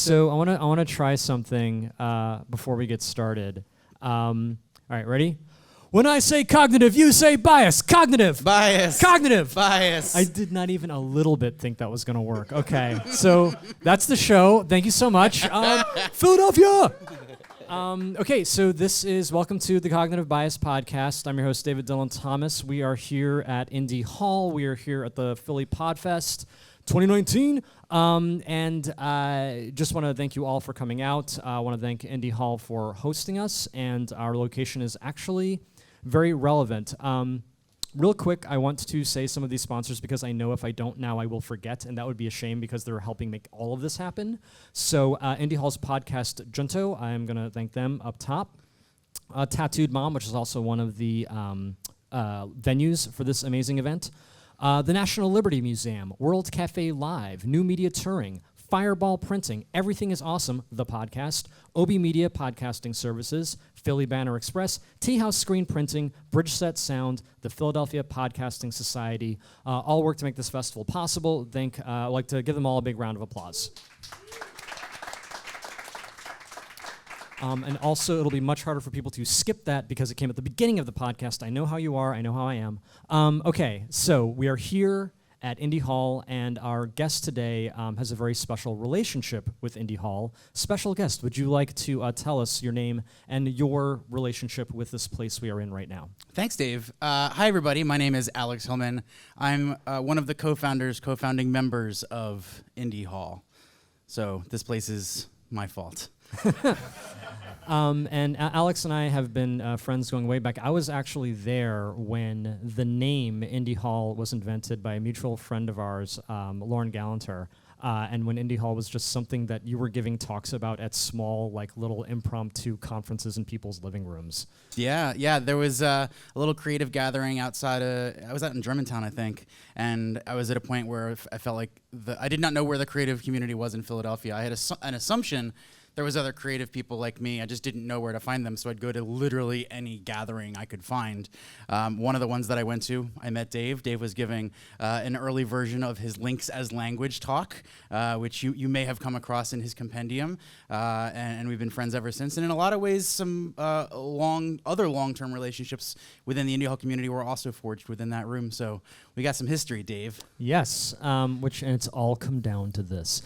So I wanna try something before we get started. All right, ready? When I say cognitive, you say bias. Cognitive. Bias. Cognitive. Bias. I did not even a little bit think that was gonna work. Okay, so that's the show. Thank you so much. Philadelphia. Okay, so this is welcome to the Cognitive Bias Podcast. I'm your host, David Dillon Thomas. We are here at Indy Hall. We are here at the PhillyPodFest 2019. And I just want to thank you all for coming out. I want to thank Indy Hall for hosting us, and our location is actually very relevant. Real quick, I want to say some of these sponsors because I know if I don't now, I will forget, and that would be a shame because they're helping make all of this happen. So Indy Hall's podcast, Junto, I'm going to thank them up top. Tattooed Mom, which is also one of the venues for this amazing event. The National Liberty Museum, World Cafe Live, New Media Touring, Fireball Printing, Everything is Awesome, the podcast, OB Media Podcasting Services, Philly Banner Express, Tea House Screen Printing, Bridgeset Sound, the Philadelphia Podcasting Society, all work to make this festival possible. I'd like to give them all a big round of applause. And also, it'll be much harder for people to skip that because it came at the beginning of the podcast. I know how you are. I know how I am. Okay, so we are here at Indy Hall, and our guest today has a very special relationship with Indy Hall. Special guest, would you like to tell us your name and your relationship with this place we are in right now? Thanks, Dave. Hi, everybody. My name is Alex Hillman. I'm one of the co-founding members of Indy Hall. So this place is my fault. And Alex and I have been friends going way back. I was actually there when the name Indy Hall was invented by a mutual friend of ours, Lauren Gallanter, and when Indy Hall was just something that you were giving talks about at small, like little impromptu conferences in people's living rooms. Yeah. There was a little creative gathering outside. I was out in Germantown, I think, and I was at a point where I felt like I did not know where the creative community was in Philadelphia. I had an assumption there was other creative people like me. I just didn't know where to find them, so I'd go to literally any gathering I could find. One of the ones that I went to, I met Dave. Dave was giving an early version of his Links as Language talk, which you may have come across in his compendium, and we've been friends ever since. And in a lot of ways, some other long-term relationships within the Indy Hall community were also forged within that room. So we got some history, Dave. Yes, and it's all come down to this.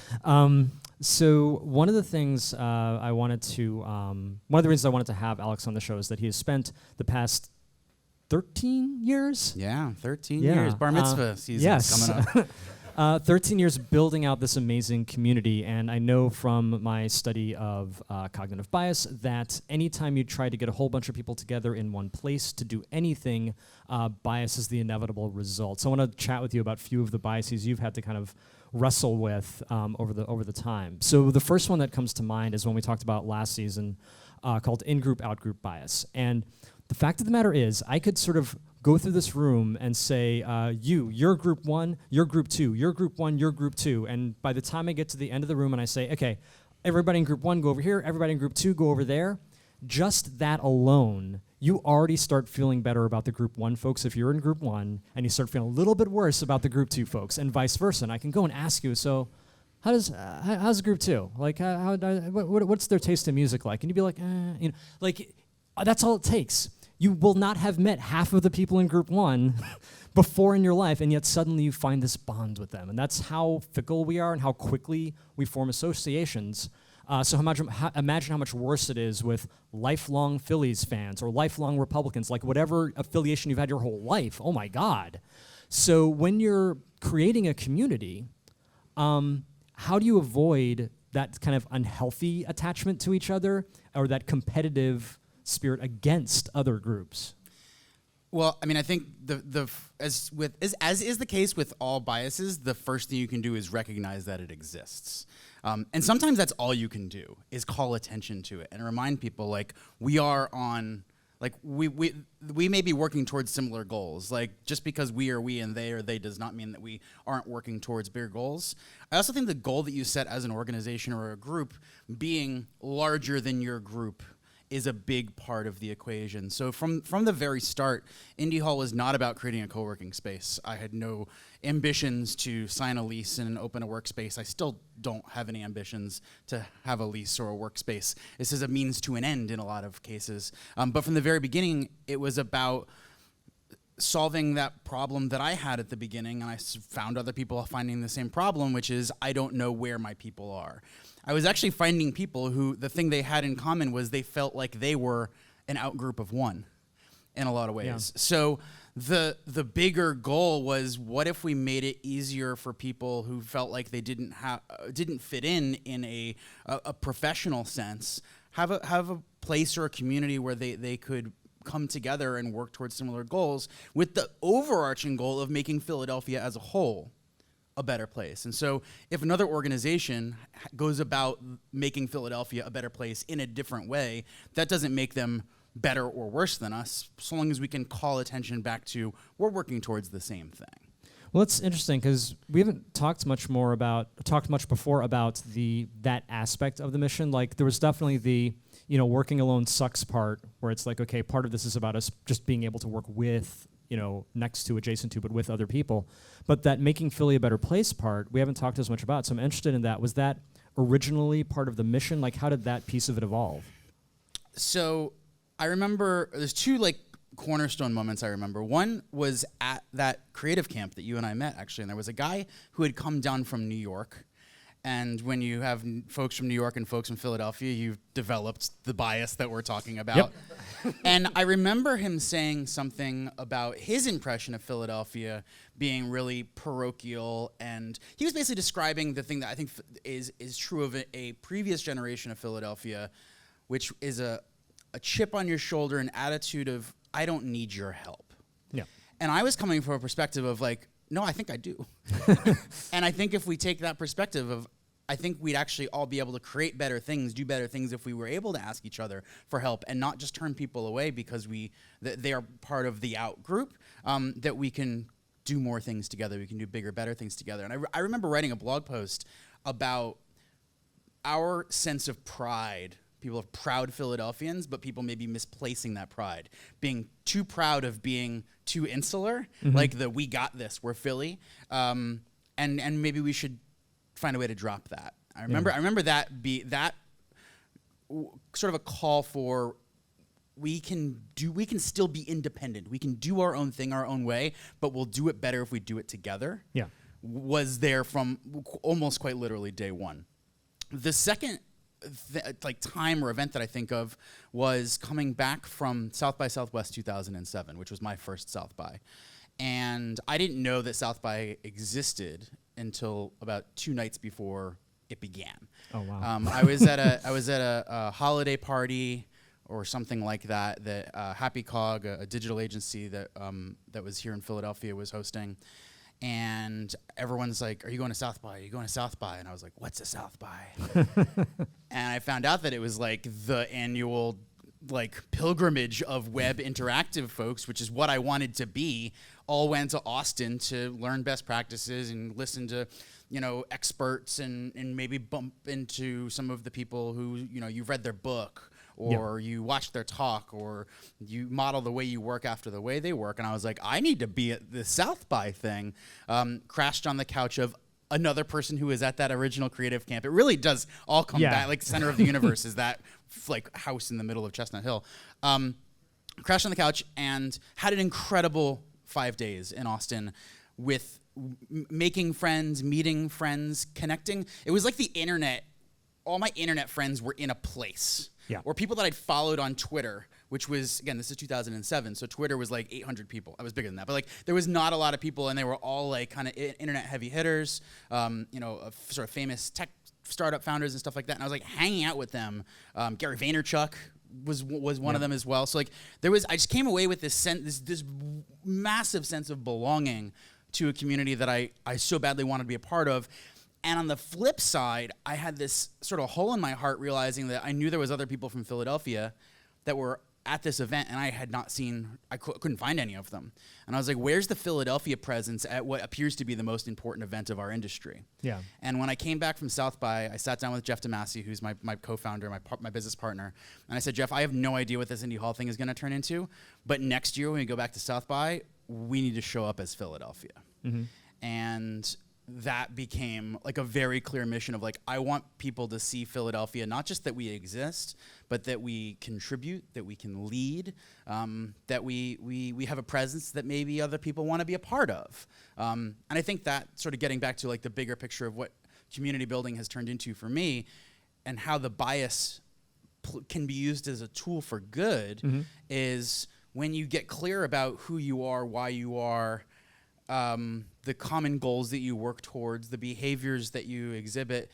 So one of the things one of the reasons I wanted to have Alex on the show is that he has spent the past 13 years? Yeah, 13 years. Bar mitzvah season is coming up. 13 years building out this amazing community, and I know from my study of cognitive bias that anytime you try to get a whole bunch of people together in one place to do anything, bias is the inevitable result. So I want to chat with you about a few of the biases you've had to kind of wrestle with over the time. So the first one that comes to mind is one we talked about last season called in-group, out-group bias. And the fact of the matter is, I could sort of go through this room and say, you're group one, you're group two, you're group one, you're group two. And by the time I get to the end of the room and I say, okay, everybody in group one, go over here, everybody in group two, go over there, just that alone, you already start feeling better about the group one folks if you're in group one, and you start feeling a little bit worse about the group two folks, and vice versa. And I can go and ask you, so how's group two? Like, what's their taste in music like? And you'd be like, that's all it takes. You will not have met half of the people in group one before in your life, and yet suddenly you find this bond with them. And that's how fickle we are and how quickly we form associations. So imagine how much worse it is with lifelong Phillies fans or lifelong Republicans, like whatever affiliation you've had your whole life. Oh my God. So when you're creating a community, how do you avoid that kind of unhealthy attachment to each other or that competitive spirit against other groups? Well, I mean, I think as is the case with all biases, the first thing you can do is recognize that it exists. And sometimes that's all you can do is call attention to it and remind people, like, we are on, like, we may be working towards similar goals. Like, just because we are we and they are they does not mean that we aren't working towards bigger goals. I also think the goal that you set as an organization or a group being larger than your group is a big part of the equation. So from the very start, Indy Hall was not about creating a co-working space. I had no ambitions to sign a lease and open a workspace. I still don't have any ambitions to have a lease or a workspace. This is a means to an end in a lot of cases. But from the very beginning, it was about solving that problem that I had at the beginning, and I found other people finding the same problem, which is I don't know where my people are. I was actually finding people who the thing they had in common was they felt like they were an outgroup of one in a lot of ways. Yeah. So the bigger goal was, what if we made it easier for people who felt like they didn't fit in a professional sense, have a place or a community where they could come together and work towards similar goals, with the overarching goal of making Philadelphia as a whole a better place. And so if another organization goes about making Philadelphia a better place in a different way, that doesn't make them better or worse than us, so long as we can call attention back to we're working towards the same thing. Well, it's interesting because we haven't talked much before about that aspect of the mission. Like, there was definitely the working alone sucks part, where it's like, okay, part of this is about us just being able to work with, next to, adjacent to, but with other people. But that making Philly a better place part, we haven't talked as much about. So I'm interested in that. Was that originally part of the mission? Like, how did that piece of it evolve? So I remember there's two cornerstone moments I remember. One was at that creative camp that you and I met, actually, and there was a guy who had come down from New York. And when you have folks from New York and folks from Philadelphia, you've developed the bias that we're talking about. Yep. And I remember him saying something about his impression of Philadelphia being really parochial, and he was basically describing the thing that I think is true of a previous generation of Philadelphia, which is a chip on your shoulder, an attitude of, I don't need your help. Yeah. And I was coming from a perspective of no, I think I do. And I think if we take that perspective of, I think we'd actually all be able to create better things, do better things if we were able to ask each other for help and not just turn people away because they are part of the out group, that we can do more things together. We can do bigger, better things together. And I remember writing a blog post about our sense of pride. People are proud Philadelphians, but people may be misplacing that pride. Being too proud of being too insular, like we got this, we're Philly, and maybe we should find a way to drop that. I remember that sort of a call for we can still be independent. We can do our own thing our own way, but we'll do it better if we do it together. Yeah, was there from almost quite literally day one. The second time or event that I think of was coming back from South by Southwest 2007, which was my first South by. And I didn't know that South by existed until about 2 nights before it began. Oh, wow. I was at a holiday party or something like that Happy Cog, a digital agency that was here in Philadelphia, was hosting. And everyone's like, are you going to South by? Are you going to South by? And I was like, what's a South by? And I found out that it was the annual pilgrimage of web interactive folks, which is what I wanted to be, all went to Austin to learn best practices and listen to, experts and maybe bump into some of the people who, you've read their book or you watch their talk or you model the way you work after the way they work. And I was like, I need to be at the South by thing. Crashed on the couch of another person who was at that original creative camp. It really does all come back, center of the universe is that house in the middle of Chestnut Hill. Crashed on the couch and had an incredible 5 days in Austin with making friends, meeting friends, connecting. It was like the internet. All my internet friends were in a place. Yeah. Or people that I'd followed on Twitter, which was, again, this is 2007, so Twitter was 800 people. I was bigger than that. But there was not a lot of people, and they were all kind of internet heavy hitters, sort of famous tech startup founders and stuff like that. And I was hanging out with them. Gary Vaynerchuk was one of them as well. So I just came away with this massive sense of belonging to a community that I so badly wanted to be a part of. And on the flip side, I had this sort of hole in my heart realizing that I knew there was other people from Philadelphia that were at this event, and I had not seen, couldn't find any of them. And I was like, where's the Philadelphia presence at what appears to be the most important event of our industry? Yeah. And when I came back from South by, I sat down with Jeff DeMasi, who's my co-founder, my business partner. And I said, Jeff, I have no idea what this Indy Hall thing is going to turn into, but next year when we go back to South by, we need to show up as Philadelphia. Mm-hmm. And that became like a very clear mission of like, I want people to see Philadelphia, not just that we exist, but that we contribute, that we can lead, that we have a presence that maybe other people want to be a part of. And I think that sort of getting back to like the bigger picture of what community building has turned into for me and how the bias can be used as a tool for good is when you get clear about who you are, why you are, the common goals that you work towards, the behaviors that you exhibit,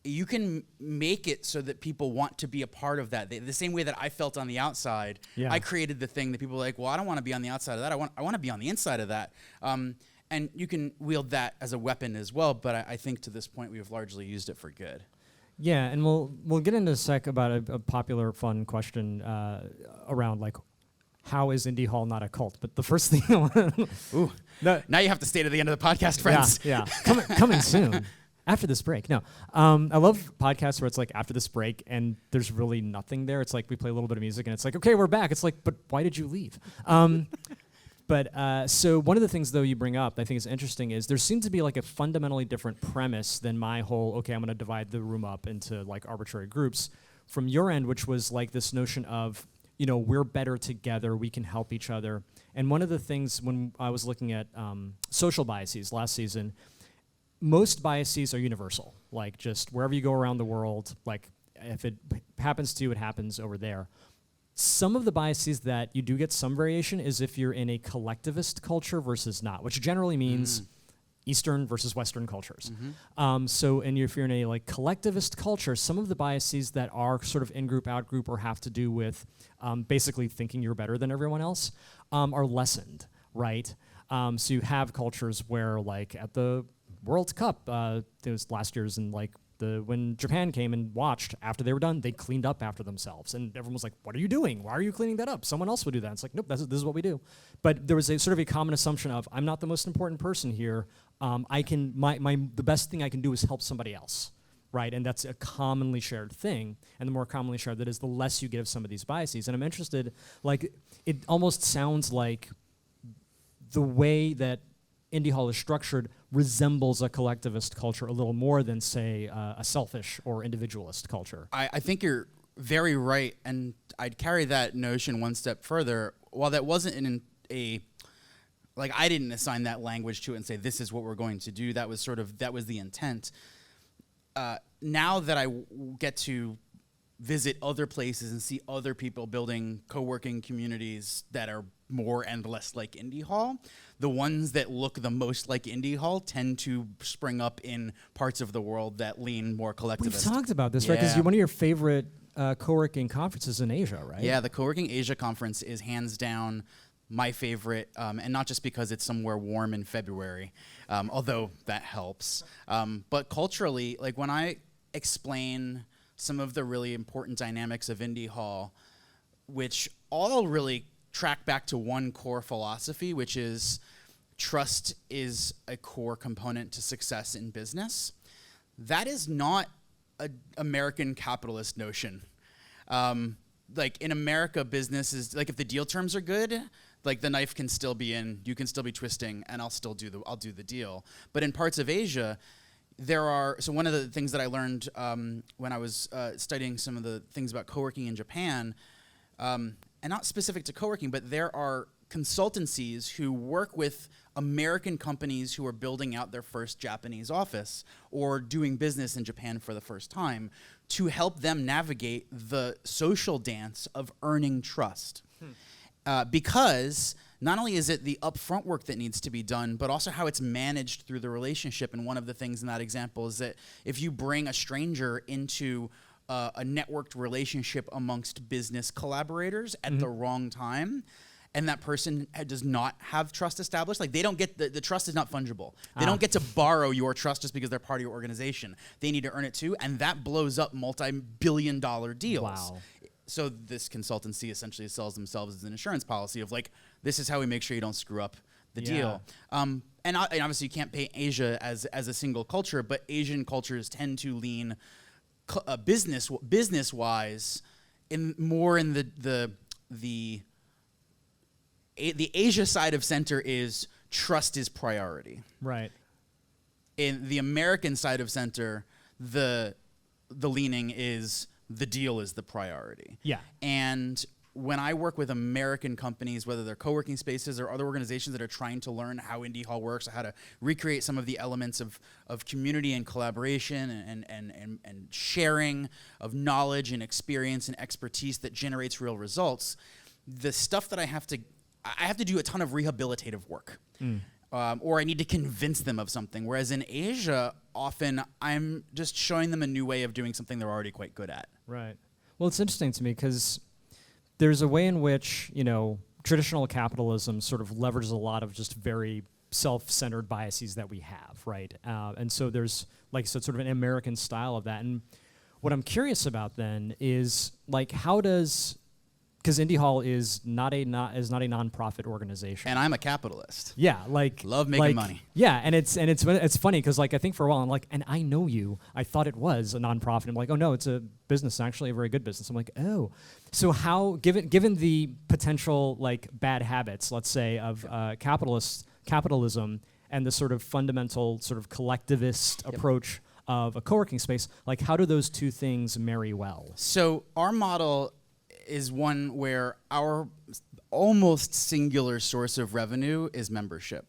you can make it so that people want to be a part of that. The same way that I felt on the outside, I created the thing that people were like, well, I don't want to be on the outside of that. I want to be on the inside of that. And you can wield that as a weapon as well. But I think to this point, we've largely used it for good. Yeah, and we'll get into a sec about a popular, fun question around like, how is Indy Hall not a cult? But the first thing I want Ooh, now you have to stay to the end of the podcast, friends. Yeah. Coming soon. After this break. No. I love podcasts where it's like after this break and there's really nothing there. It's like we play a little bit of music and it's like, okay, we're back. It's like, but why did you leave? So one of the things, though, you bring up I think is interesting is there seems to be like a fundamentally different premise than my whole, okay, I'm going to divide the room up into like arbitrary groups from your end, which was like this notion of, you know, we're better together, we can help each other. And one of the things when I was looking at social biases last season, most biases are universal. Like just wherever you go around the world, like if it happens to you, it happens over there. Some of the biases that you do get some variation is if you're in a collectivist culture versus not, which generally means Eastern versus Western cultures. If you're in a like collectivist culture, some of the biases that are sort of in-group, out-group, or have to do with basically thinking you're better than everyone else are lessened, right? So you have cultures where like at the World Cup, it was last year's and like when Japan came and watched after they were done, they cleaned up after themselves. And everyone was like, what are you doing? Why are you cleaning that up? Someone else would do that. It's like, nope, this is what we do. But there was a sort of a common assumption of, I'm not the most important person here. The best thing I can do is help somebody else, right? And that's a commonly shared thing. And the more commonly shared that is, the less you get of some of these biases. And I'm interested, like, it almost sounds like the way that Indy Hall is structured resembles a collectivist culture a little more than, say, a selfish or individualist culture. I think you're very right, and I'd carry that notion one step further. While that wasn't I didn't assign that language to it and say, this is what we're going to do. That was the intent. Now that I get to visit other places and see other people building co-working communities that are more and less like Indy Hall, the ones that look the most like Indy Hall tend to spring up in parts of the world that lean more collectivist. We've talked about this, right? Because one of your favorite co-working conferences in Asia, right? Yeah, the Co-working Asia conference is hands down my favorite, and not just because it's somewhere warm in February, although that helps. But culturally, like when I explain some of the really important dynamics of Indy Hall, which all really track back to one core philosophy, which is trust is a core component to success in business. That is not an American capitalist notion. Like in America, business is like if the deal terms are good, like the knife can still be in, you can still be twisting, and I'll do the deal. But in parts of Asia, so one of the things that I learned when I was studying some of the things about co-working in Japan, and not specific to co-working, but there are consultancies who work with American companies who are building out their first Japanese office or doing business in Japan for the first time to help them navigate the social dance of earning trust. Because not only is it the upfront work that needs to be done, but also how it's managed through the relationship. And one of the things in that example is that if you bring a stranger into a networked relationship amongst business collaborators at the wrong time, and that person does not have trust established, like they don't get, the trust is not fungible. They don't get to borrow your trust just because they're part of your organization. They need to earn it too, and that blows up multi-billion-dollar deals. Wow. so this consultancy essentially sells themselves as an insurance policy of like, this is how we make sure you don't screw up the deal. And obviously you can't paint Asia as a single culture, but Asian cultures tend to lean business wise more in the Asia side of center is trust is priority. Right. In the American side of center, the leaning is the deal is the priority. Yeah. And when I work with American companies, whether they're co-working spaces or other organizations that are trying to learn how Indy Hall works, or how to recreate some of the elements of community and collaboration and sharing of knowledge and experience and expertise that generates real results, the stuff that I have to do a ton of rehabilitative work. Or I need to convince them of something. Whereas in Asia, often I'm just showing them a new way of doing something they're already quite good at. Right. Well, it's interesting to me because there's a way in which, traditional capitalism sort of leverages a lot of just very self-centered biases that we have, right? And so there's, like I said, sort of an American style of that. And what I'm curious about then is, like, how does... Because Indy Hall is not a nonprofit organization, And I'm a capitalist. yeah, like Love making money. Yeah, and it's funny because like I think for a while I'm like, and I know you. I thought it was a nonprofit. I'm like, oh no, it's a business, actually a very good business. I'm like, oh, so how given the potential like bad habits, let's say, of capitalism and the sort of fundamental sort of collectivist approach of a co-working space, like how do those two things marry well? So our model is one where our almost singular source of revenue is membership,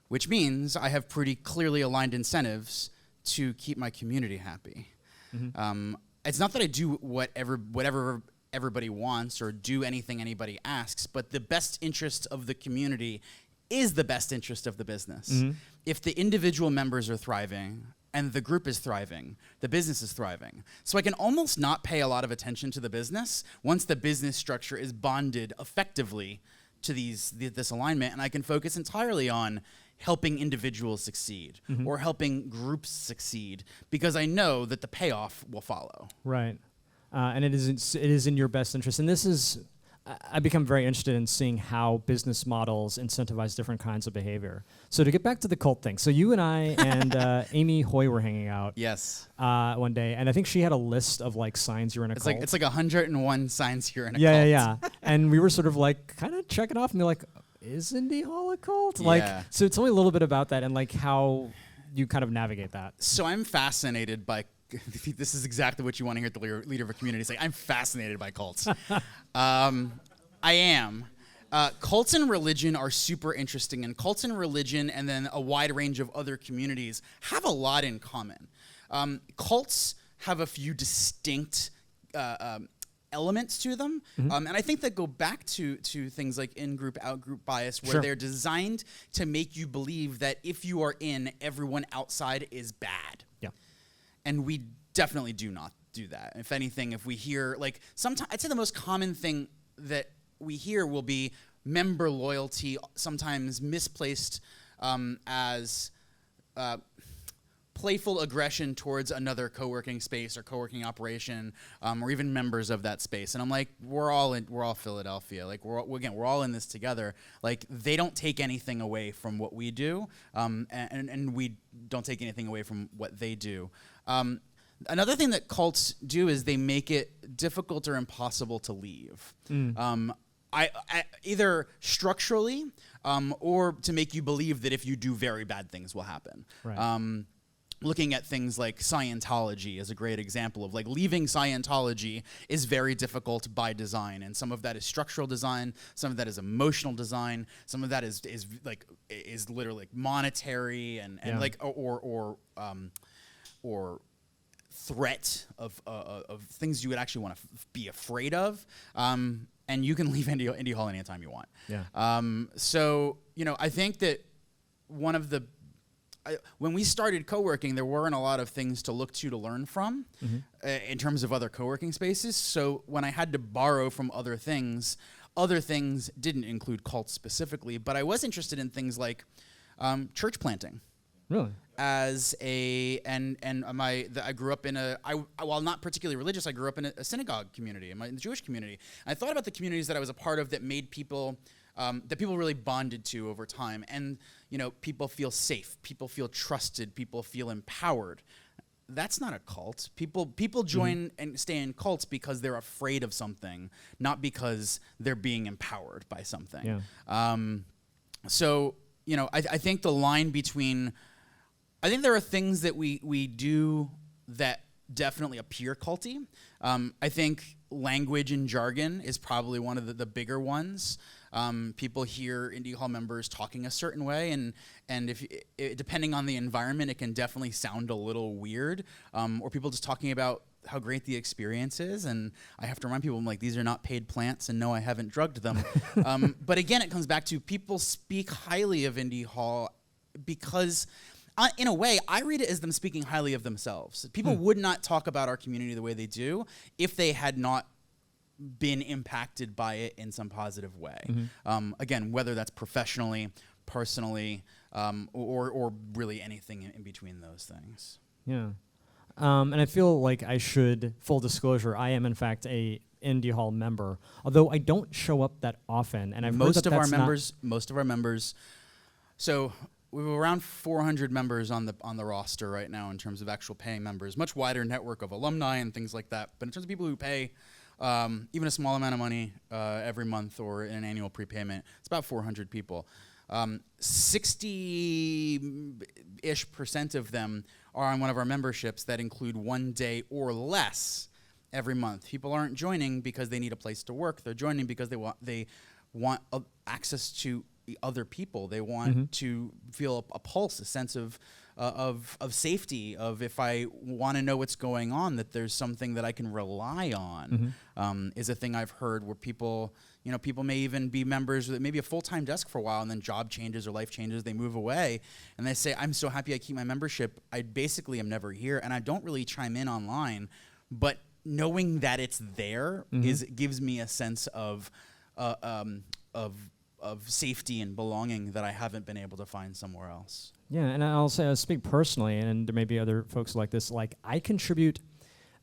which means I have pretty clearly aligned incentives to keep my community happy. It's not that I do whatever everybody wants or do anything anybody asks, but the best interest of the community is the best interest of the business. If the individual members are thriving and the group is thriving, the business is thriving. So I can almost not pay a lot of attention to the business once the business structure is bonded effectively to this alignment, and I can focus entirely on helping individuals succeed or helping groups succeed because I know that the payoff will follow. Right, and it is in your best interest, and this is. I become very interested in seeing how business models incentivize different kinds of behavior. So to get back to the cult thing, so you and I and Amy Hoy were hanging out. Yes. One day, and I think she had a list of like signs you're in a cult. It's like 101 signs you're in a cult. Yeah. And we were sort of like kind of checking off and be like, is Indy Hall a cult? Yeah. Like, so tell me a little bit about that and like how you kind of navigate that. So I'm fascinated by. This is exactly what you want to hear at the leader of a community say. I'm fascinated by cults. I am. Cults and religion are super interesting, and cults and religion and then a wide range of other communities have a lot in common. Cults have a few distinct elements to them, and I think that go back to things like in-group, out-group bias, where they're designed to make you believe that if you are in, everyone outside is bad. Yeah. And we definitely do not do that. If anything, if we hear, like, sometimes, I'd say the most common thing that we hear will be member loyalty, sometimes misplaced as playful aggression towards another co-working space or co-working operation, or even members of that space. And I'm like, we're all Philadelphia. Like, we're all in this together. Like, they don't take anything away from what we do, and we don't take anything away from what they do. Another thing that cults do is they make it difficult or impossible to leave. I either structurally or to make you believe that if you do very bad things will happen. Right. Looking at things like Scientology is a great example of, like, leaving Scientology is very difficult by design, and some of that is structural design, some of that is emotional design, some of that is literally like monetary and like or threat of things you would actually want to be afraid of. And you can leave Indy Hall anytime you want. Yeah. So, I think that when we started co-working, there weren't a lot of things to look to learn from in terms of other co-working spaces. So when I had to borrow from other things didn't include cults specifically, but I was interested in things like church planting. Really? As a I grew up in while not particularly religious, I grew up in a synagogue community, in the Jewish community. And I thought about the communities that I was a part of that made people that people really bonded to over time, and people feel safe, people feel trusted, people feel empowered. That's not a cult. People join and stay in cults because they're afraid of something, not because they're being empowered by something. Yeah. So I think the line between I think there are things that we do that definitely appear culty. I think language and jargon is probably one of the bigger ones. People hear Indy Hall members talking a certain way, and if depending on the environment, it can definitely sound a little weird. Or people just talking about how great the experience is, and I have to remind people, I'm like, these are not paid plants, and no, I haven't drugged them. But again, it comes back to people speak highly of Indy Hall because in a way, I read it as them speaking highly of themselves. People would not talk about our community the way they do if they had not been impacted by it in some positive way. Again, whether that's professionally, personally, or really anything in between those things. Yeah. And I feel like I should, full disclosure, I am in fact a Indy Hall member, although I don't show up that often. And I've heard that most of our members, so we have around 400 members on the roster right now in terms of actual paying members, much wider network of alumni and things like that. But in terms of people who pay even a small amount of money every month or in an annual prepayment, it's about 400 people. 60-ish% of them are on one of our memberships that include 1 day or less every month. People aren't joining because they need a place to work. They're joining because they want access to other people. They want to feel a pulse, a sense of safety, of if I want to know what's going on, that there's something that I can rely on, is a thing I've heard where people may even be members with maybe a full-time desk for a while, and then job changes or life changes, they move away, and they say, I'm so happy I keep my membership. I basically am never here, and I don't really chime in online, but knowing that it's there gives me a sense of safety and belonging that I haven't been able to find somewhere else. Yeah, and I'll speak personally, and there may be other folks like this. Like, I contribute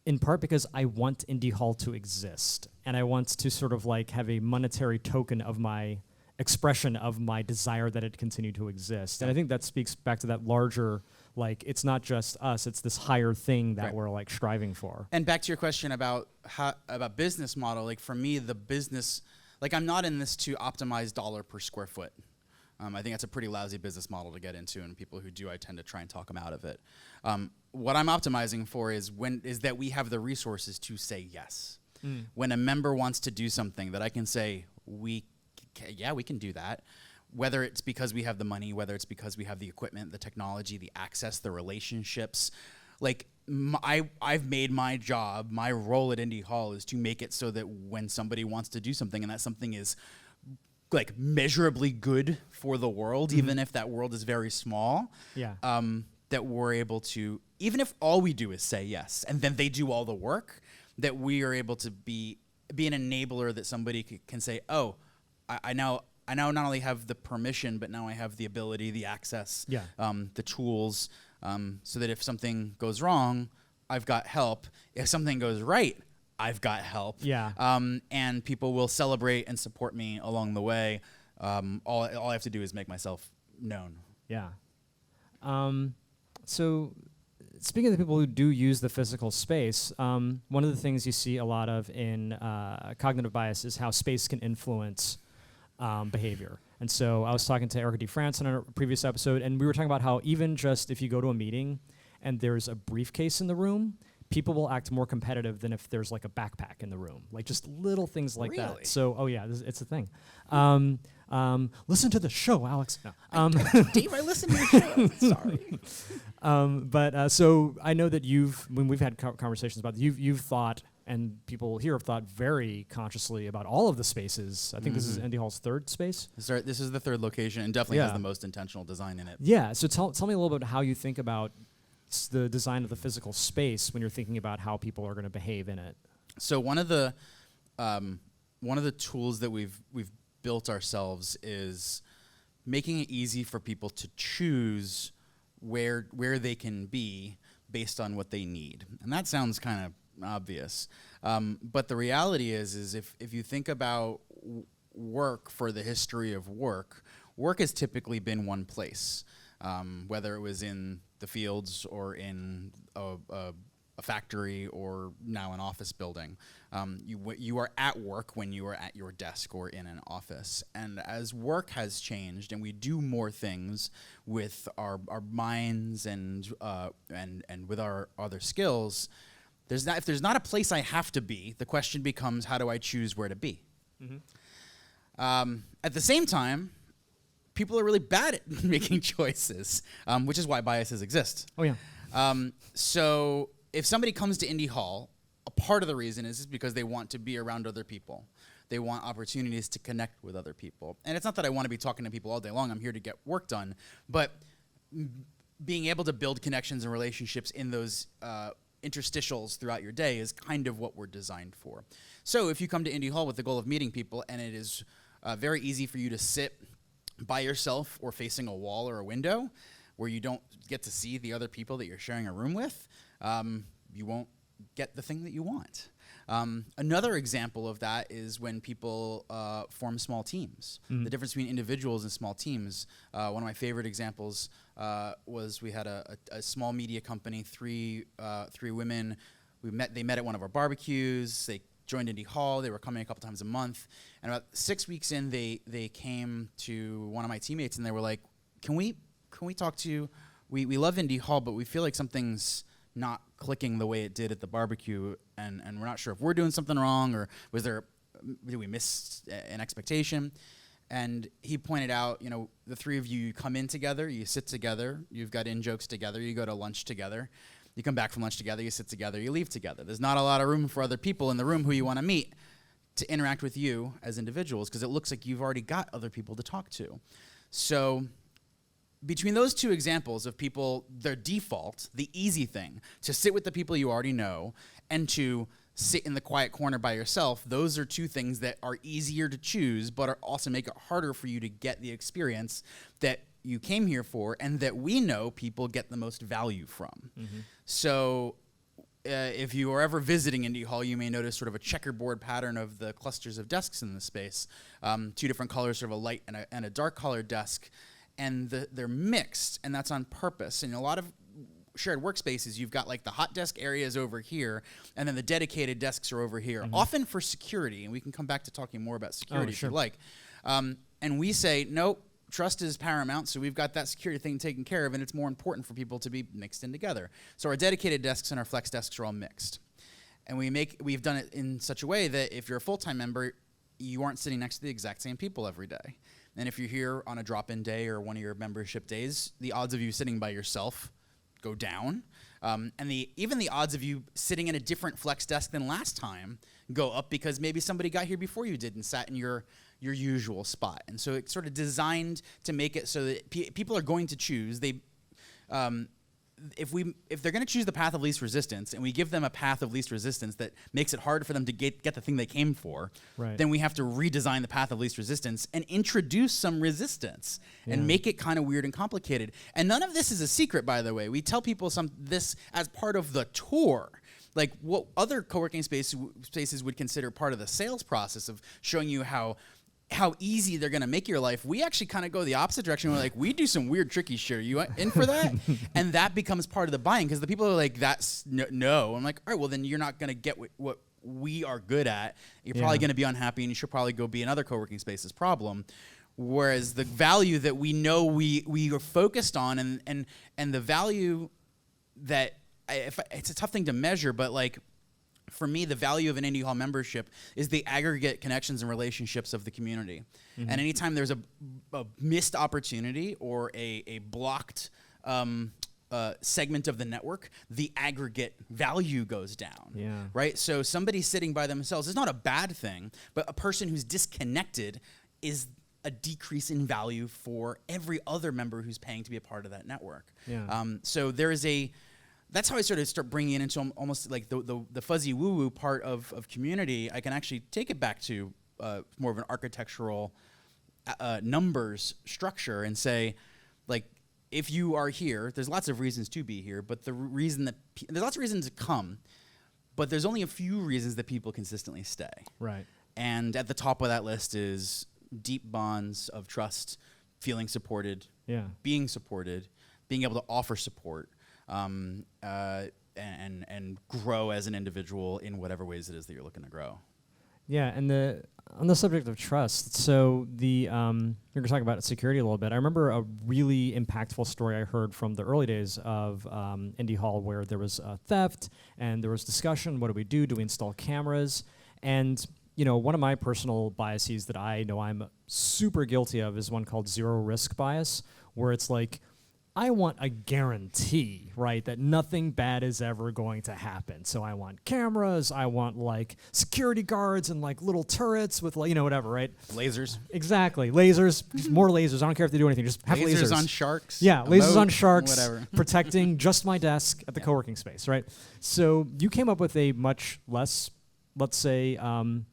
in part because I want Indy Hall to exist, and I want to sort of like have a monetary token of my expression of my desire that it continue to exist. And I think that speaks back to that larger, like, it's not just us, it's this higher thing that we're like striving for. And back to your question about business model, like for me, the business, like I'm not in this to optimize dollar per square foot. I think that's a pretty lousy business model to get into, and people who do, I tend to try and talk them out of it. What I'm optimizing for is that we have the resources to say yes. When a member wants to do something, that I can say, we can do that. Whether it's because we have the money, whether it's because we have the equipment, the technology, the access, the relationships. Like, I've made my job, my role at Indy Hall is to make it so that when somebody wants to do something, and that something is like measurably good for the world, even if that world is very small, that we're able to, even if all we do is say yes, and then they do all the work, that we are able to be an enabler, that somebody can say, oh, I now not only have the permission, but now I have the ability, the access, the tools, so that if something goes wrong, I've got help. If something goes right, I've got help. And people will celebrate and support me along the way. All I have to do is make myself known. Yeah. So speaking of the people who do use the physical space, one of the things you see a lot of in cognitive bias is how space can influence behavior. And so I was talking to Erica DeFrance in a previous episode, and we were talking about how even just if you go to a meeting and there's a briefcase in the room, people will act more competitive than if there's like a backpack in the room. Like just little things like that. So, it's a thing. Listen to the show, Alex. No. Dave, I listen to your show. Sorry. So I know that when we've had conversations about this, you've thought, and people here have thought very consciously about all of the spaces. I think this is Indy Hall's third space. This is the third location, and definitely has the most intentional design in it. Yeah. So tell me a little bit how you think about the design of the physical space when you're thinking about how people are going to behave in it. So one of the tools that we've built ourselves is making it easy for people to choose where they can be based on what they need. And that sounds kind of obvious. But the reality is if you think about work for the history of work has typically been one place, whether it was in the fields or in a factory or now an office building. You are at work when you are at your desk or in an office. And as work has changed and we do more things with our minds and with our other skills, if there's not a place I have to be, the question becomes, how do I choose where to be? At the same time, people are really bad at making choices, which is why biases exist. Oh, yeah. So if somebody comes to Indy Hall, a part of the reason is because they want to be around other people. They want opportunities to connect with other people. And it's not that I want to be talking to people all day long. I'm here to get work done. But being able to build connections and relationships in those interstitials throughout your day is kind of what we're designed for. So if you come to Indy Hall with the goal of meeting people, and it is very easy for you to sit by yourself or facing a wall or a window where you don't get to see the other people that you're sharing a room with, you won't get the thing that you want. Another example of that is when people form small teams. The difference between individuals and small teams. One of my favorite examples was we had a small media company, three women. They met at one of our barbecues. They joined Indy Hall. They were coming a couple times a month. And about 6 weeks in, they came to one of my teammates and they were like, can we talk to you? We love Indy Hall, but we feel like something's not clicking the way it did at the barbecue, and we're not sure if we're doing something wrong, or did we miss an expectation? And he pointed out, the three of you come in together, you sit together, you've got in-jokes together, you go to lunch together, you come back from lunch together, you sit together, you leave together. There's not a lot of room for other people in the room who you want to meet to interact with you as individuals, because it looks like you've already got other people to talk to. So between those two examples of people, their default, the easy thing, to sit with the people you already know and to sit in the quiet corner by yourself, those are two things that are easier to choose, but are also make it harder for you to get the experience that you came here for and that we know people get the most value from. So if you are ever visiting Indy Hall, you may notice sort of a checkerboard pattern of the clusters of desks in the space, two different colors, sort of a light and a dark colored desk. And they're mixed, and that's on purpose. And a lot of shared workspaces, you've got like the hot desk areas over here, and then the dedicated desks are over here, often for security. And we can come back to talking more about security if you like. And we say, nope, trust is paramount, so we've got that security thing taken care of, and it's more important for people to be mixed in together. So our dedicated desks and our flex desks are all mixed. And we've done it in such a way that if you're a full-time member, you aren't sitting next to the exact same people every day. And if you're here on a drop-in day or one of your membership days, the odds of you sitting by yourself go down. And even the odds of you sitting in a different flex desk than last time go up because maybe somebody got here before you did and sat in your usual spot. And so it's sort of designed to make it so that people are going to choose. If they're going to choose the path of least resistance, and we give them a path of least resistance that makes it hard for them to get the thing they came for, then we have to redesign the path of least resistance and introduce some resistance and make it kind of weird and complicated. And none of this is a secret, by the way. We tell people this as part of the tour. Like what other co-working spaces would consider part of the sales process of showing you how easy they're going to make your life. We actually kind of go the opposite direction. We're like, we do some weird, tricky shit. Are you in for that? And that becomes part of the buying because the people are like, that's no. I'm like, all right, well, then you're not going to get what we are good at. You're probably going to be unhappy, and you should probably go be another co-working space's problem. Whereas the value that we know we are focused on and the value that it's a tough thing to measure, but like, for me, the value of an Indy Hall membership is the aggregate connections and relationships of the community. And anytime there's a missed opportunity or a blocked segment of the network, the aggregate value goes down. Right? So somebody sitting by themselves is not a bad thing, but a person who's disconnected is a decrease in value for every other member who's paying to be a part of that network. So there is that's how I sort of start bringing it into almost like the fuzzy woo-woo part of community. I can actually take it back to more of an architectural numbers structure and say, like, if you are here, there's lots of reasons to be here, but the reason that there's lots of reasons to come, but there's only a few reasons that people consistently stay. Right. And at the top of that list is deep bonds of trust, feeling supported, being supported, being able to offer support, and grow as an individual in whatever ways it is that you're looking to grow. Yeah, and on the subject of trust, so you're going to talk about security a little bit. I remember a really impactful story I heard from the early days of Indy Hall where there was theft and there was discussion, what do we do? Do we install cameras? And one of my personal biases that I know I'm super guilty of is one called zero risk bias, where it's like, I want a guarantee, right, that nothing bad is ever going to happen. So I want cameras, I want like security guards and like little turrets with whatever, right? Lasers. Exactly. Lasers, just more lasers. I don't care if they do anything, just have lasers. Lasers on sharks. Yeah, lasers on sharks, whatever. protecting just my desk at the co-working space, right? So you came up with a much less, let's say,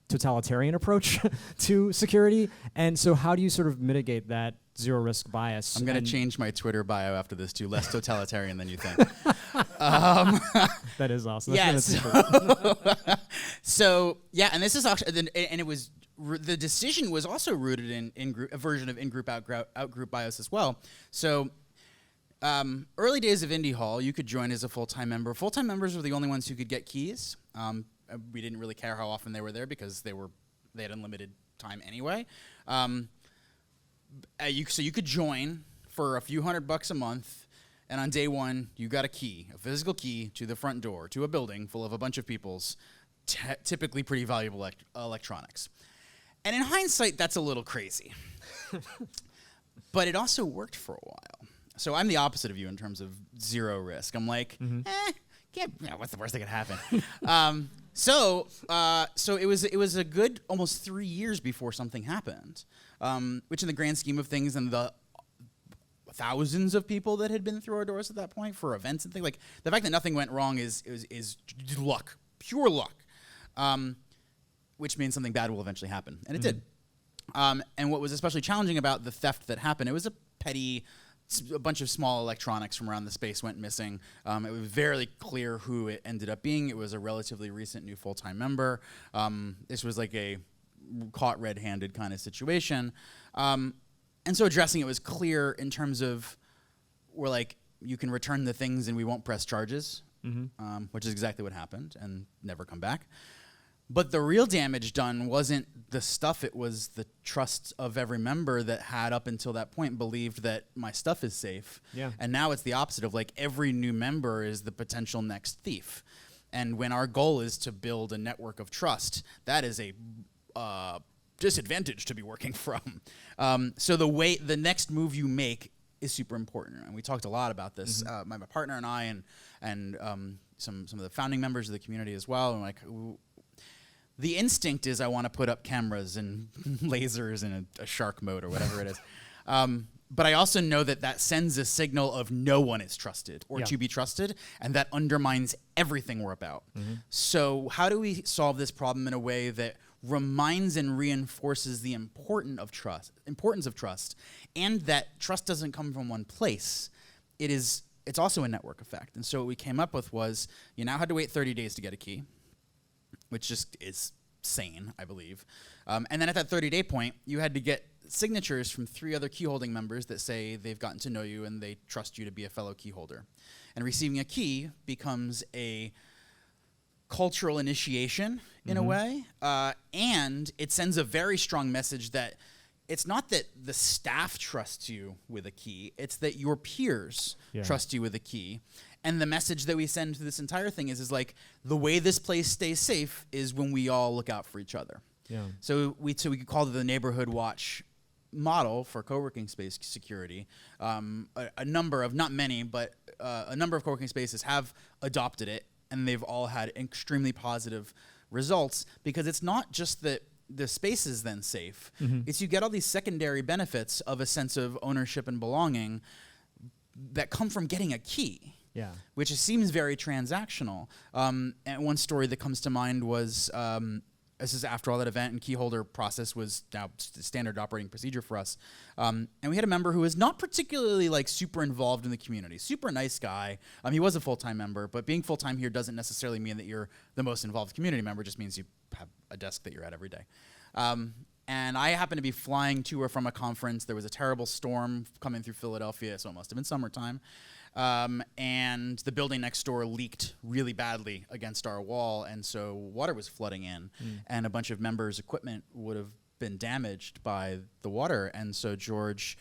totalitarian approach to security. And so how do you sort of mitigate that zero risk bias? I'm going to change my Twitter bio after this to less totalitarian than you think. That is awesome. Yeah. So yeah, and this is actually, and it was the decision was also rooted in a version of in-group out-group bias as well. So early days of Indy Hall, you could join as a full-time member. Full-time members were the only ones who could get keys. We didn't really care how often they were there because they had unlimited time anyway. So you could join for a few $100 a month, and on day one, you got a key, a physical key to the front door to a building full of a bunch of people's typically pretty valuable electronics. And in hindsight, that's a little crazy. But it also worked for a while. So I'm the opposite of you in terms of zero risk. I'm like, what's the worst that could happen? So it was a good almost 3 years before something happened, which in the grand scheme of things and the thousands of people that had been through our doors at that point for events and things, like the fact that nothing went wrong is luck, pure luck, which means something bad will eventually happen, and it did. And what was especially challenging about the theft that happened, it was a bunch of small electronics from around the space went missing. It was very clear who it ended up being. It was a relatively recent new full-time member. This was like a caught red-handed kind of situation. And so addressing it was clear in terms of, we're like, you can return the things and we won't press charges, which is exactly what happened, and never come back. But the real damage done wasn't the stuff, it was the trust of every member that had up until that point believed that my stuff is safe. Yeah. And now it's the opposite of like every new member is the potential next thief. And when our goal is to build a network of trust, that is a disadvantage to be working from. So the next move you make is super important. And we talked a lot about this, my partner and I and some of the founding members of the community as well. And like, the instinct is I want to put up cameras and lasers in a shark mode or whatever it is. But I also know that sends a signal of no one is trusted or to be trusted, and that undermines everything we're about. So how do we solve this problem in a way that reminds and reinforces the importance of trust, and that trust doesn't come from one place? It's also a network effect. And so what we came up with was you now had to wait 30 days to get a key, which just is sane, I believe. And then at that 30-day point, you had to get signatures from 3 other keyholding members that say they've gotten to know you and they trust you to be a fellow keyholder. And receiving a key becomes a cultural initiation in a way, and it sends a very strong message that it's not that the staff trusts you with a key, it's that your peers trust you with a key. And the message that we send to this entire thing is like, the way this place stays safe is when we all look out for each other. Yeah. So we could call it the neighborhood watch model for co-working space security. A number of, not many, but a number of co-working spaces have adopted it, and they've all had extremely positive results, because it's not just that the space is then safe. It's you get all these secondary benefits of a sense of ownership and belonging that come from getting a key. Yeah, which seems very transactional. And one story that comes to mind was this is after all that event, and keyholder process was now standard operating procedure for us. And we had a member who was not particularly like super involved in the community, super nice guy. He was a full-time member, but being full-time here doesn't necessarily mean that you're the most involved community member. It just means you have a desk that you're at every day. And I happened to be flying to or from a conference. There was a terrible storm coming through Philadelphia, so it must have been summertime. And the building next door leaked really badly against our wall, and so water was flooding in, and a bunch of members' equipment would have been damaged by the water. And so George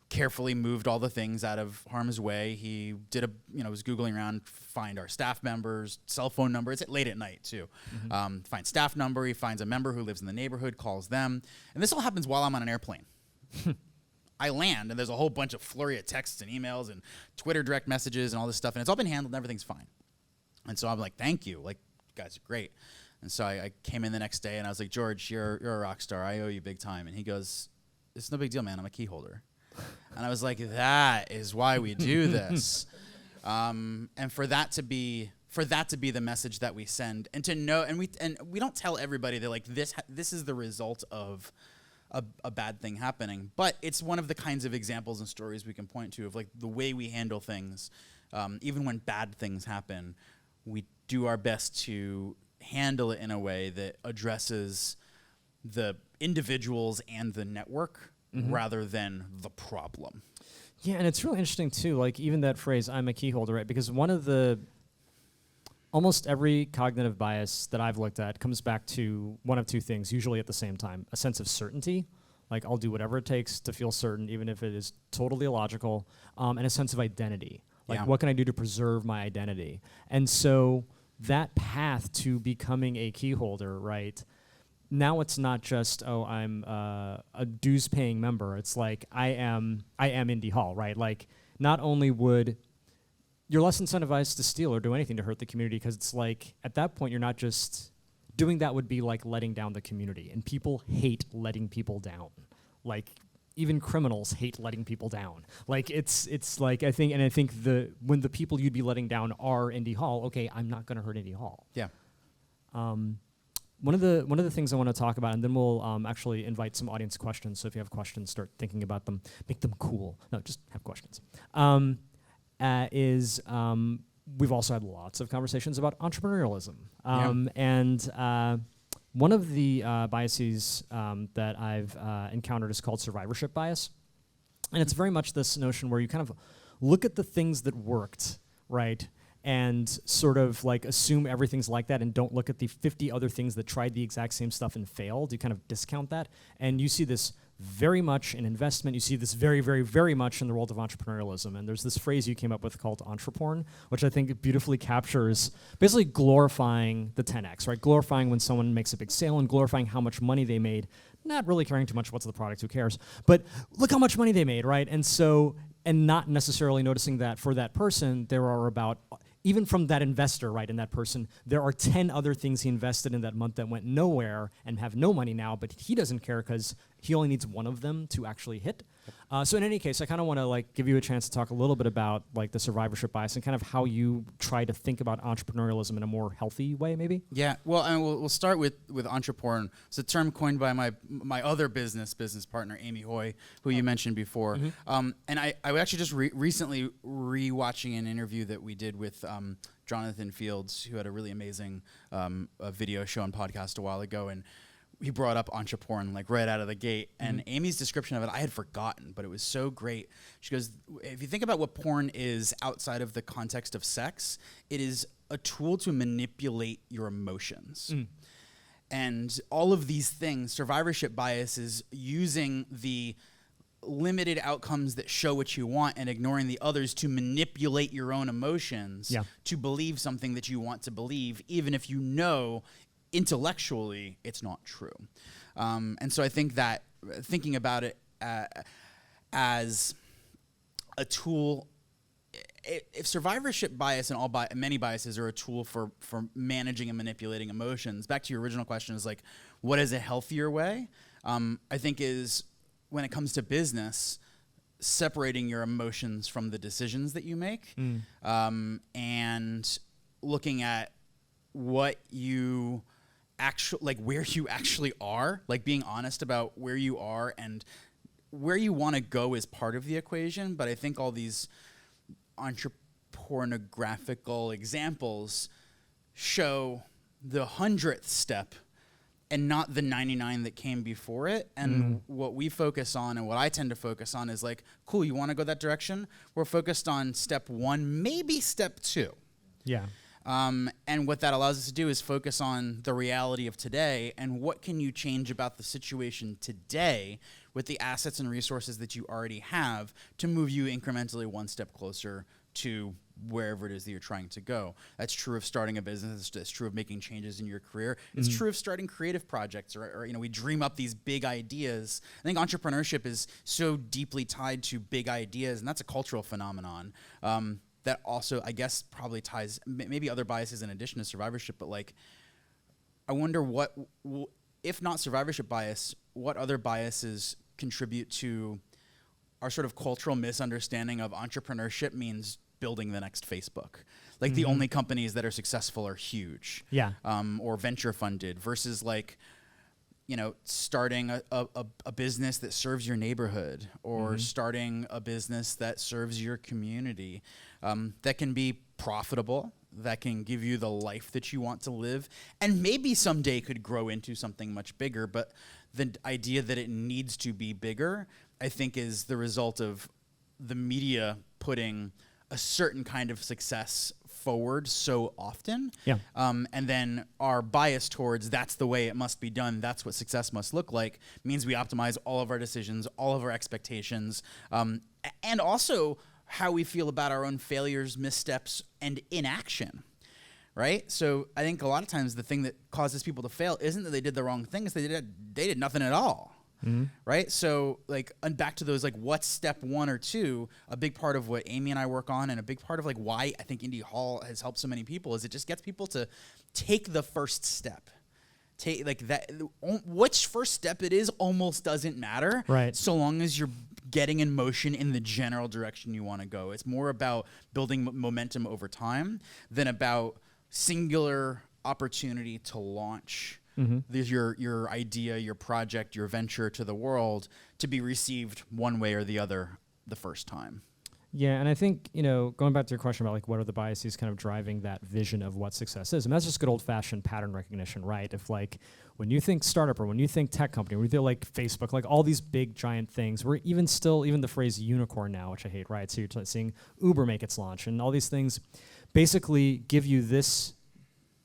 carefully moved all the things out of harm's way. He did was Googling around, find our staff members' cell phone number. It's late at night too. Find staff number. He finds a member who lives in the neighborhood, calls them, and this all happens while I'm on an airplane. I land, and there's a whole bunch of flurry of texts and emails and Twitter direct messages and all this stuff, and it's all been handled and everything's fine. And so I'm like, thank you. Like, you guys are great. And so I came in the next day, and I was like, George, you're a rock star. I owe you big time. And he goes, it's no big deal, man. I'm a key holder. And I was like, that is why we do this. And for that to be the message that we send, and to know, and we don't tell everybody that like this is the result of a bad thing happening, but it's one of the kinds of examples and stories we can point to of like the way we handle things. Even when bad things happen, we do our best to handle it in a way that addresses the individuals and the network rather than the problem. Yeah, and it's really interesting too, like even that phrase, I'm a key holder, right? Because almost every cognitive bias that I've looked at comes back to one of two things, usually at the same time. A sense of certainty, like I'll do whatever it takes to feel certain, even if it is totally illogical, and a sense of identity. Like what can I do to preserve my identity? And so that path to becoming a key holder, right, now it's not just, I'm a dues-paying member. It's like I am Indy Hall, right? Like not only would you're less incentivized to steal or do anything to hurt the community, because it's like at that point you're not just doing that would be like letting down the community, and people hate letting people down. Like even criminals hate letting people down. Like it's like I think when the people you'd be letting down are Indy Hall, okay, I'm not going to hurt Indy Hall. Yeah. One of the things I want to talk about, and then we'll actually invite some audience questions. So if you have questions, start thinking about them. Make them cool. No, just have questions. We've also had lots of conversations about entrepreneurialism. And one of the biases that I've encountered is called survivorship bias. And it's very much this notion where you kind of look at the things that worked, right? And sort of like assume everything's like that and don't look at the 50 other things that tried the exact same stuff and failed. You kind of discount that. And you see this very much in investment. You see this very, very, very much in the world of entrepreneurialism. And there's this phrase you came up with called entreporn, which I think beautifully captures basically glorifying the 10X, right? Glorifying when someone makes a big sale and glorifying how much money they made, not really caring too much what's the product, who cares, but look how much money they made, right? And so, and not necessarily noticing that for that person, there are about, even from that investor, right, in that person, there are 10 other things he invested in that month that went nowhere and have no money now, but he doesn't care because he only needs one of them to actually hit. So in any case, I kind of want to like give you a chance to talk a little bit about like the survivorship bias and kind of how you try to think about entrepreneurialism in a more healthy way, maybe. Yeah, well, and we'll start with entreporn. It's a term coined by my other business partner, Amy Hoy, who you mentioned before. And I actually just recently rewatching an interview that we did with Jonathan Fields, who had a really amazing video show and podcast a while ago, and he brought up entreporn like right out of the gate, and Amy's description of it I had forgotten, but it was so great. She goes, if you think about what porn is outside of the context of sex, it is a tool to manipulate your emotions. And all of these things, survivorship bias is using the limited outcomes that show what you want and ignoring the others to manipulate your own emotions to believe something that you want to believe, even if you know intellectually it's not true. And so I think that thinking about it as a tool, if survivorship bias and many biases are a tool for managing and manipulating emotions, back to your original question is like, what is a healthier way? I think is when it comes to business, separating your emotions from the decisions that you make, and looking at what you where you actually are, like being honest about where you are and where you want to go is part of the equation. But I think all these entrepornographical examples show the 100th step and not the 99 that came before it. And what we focus on, and what I tend to focus on, is like, cool, you want to go that direction? We're focused on step 1, maybe step 2. Yeah. And what that allows us to do is focus on the reality of today and what can you change about the situation today with the assets and resources that you already have to move you incrementally one step closer to wherever it is that you're trying to go. That's true of starting a business. It's true of making changes in your career. It's true of starting creative projects, or we dream up these big ideas. I think entrepreneurship is so deeply tied to big ideas, and that's a cultural phenomenon. That also, I guess, probably ties maybe other biases in addition to survivorship, but like, I wonder what, if not survivorship bias, what other biases contribute to our sort of cultural misunderstanding of entrepreneurship means building the next Facebook. Like the only companies that are successful are huge, or venture funded, versus like, starting a business that serves your neighborhood, or starting a business that serves your community, that can be profitable, that can give you the life that you want to live, and maybe someday could grow into something much bigger. But the idea that it needs to be bigger, I think, is the result of the media putting a certain kind of success forward so often. Yeah. And then our bias towards that's the way it must be done, that's what success must look like, means we optimize all of our decisions, all of our expectations, and also how we feel about our own failures, missteps, and inaction. Right? So I think a lot of times the thing that causes people to fail isn't that they did the wrong things, they did nothing at all. Right? So like, and back to those, like, what's step 1 or 2, a big part of what Amy and I work on, and a big part of like why I think Indy Hall has helped so many people, is it just gets people to take the first step. Take like that, which first step it is almost doesn't matter. Right. So long as you're getting in motion in the general direction you want to go. It's more about building momentum over time than about singular opportunity to launch your idea, your project, your venture to the world to be received one way or the other the first time. Yeah, and I think, going back to your question about like what are the biases kind of driving that vision of what success is, and that's just good old-fashioned pattern recognition, right? If like when you think startup, or when you think tech company, or when you think like Facebook, like all these big giant things, we're even the phrase unicorn now, which I hate, right? So you're seeing Uber make its launch, and all these things basically give you this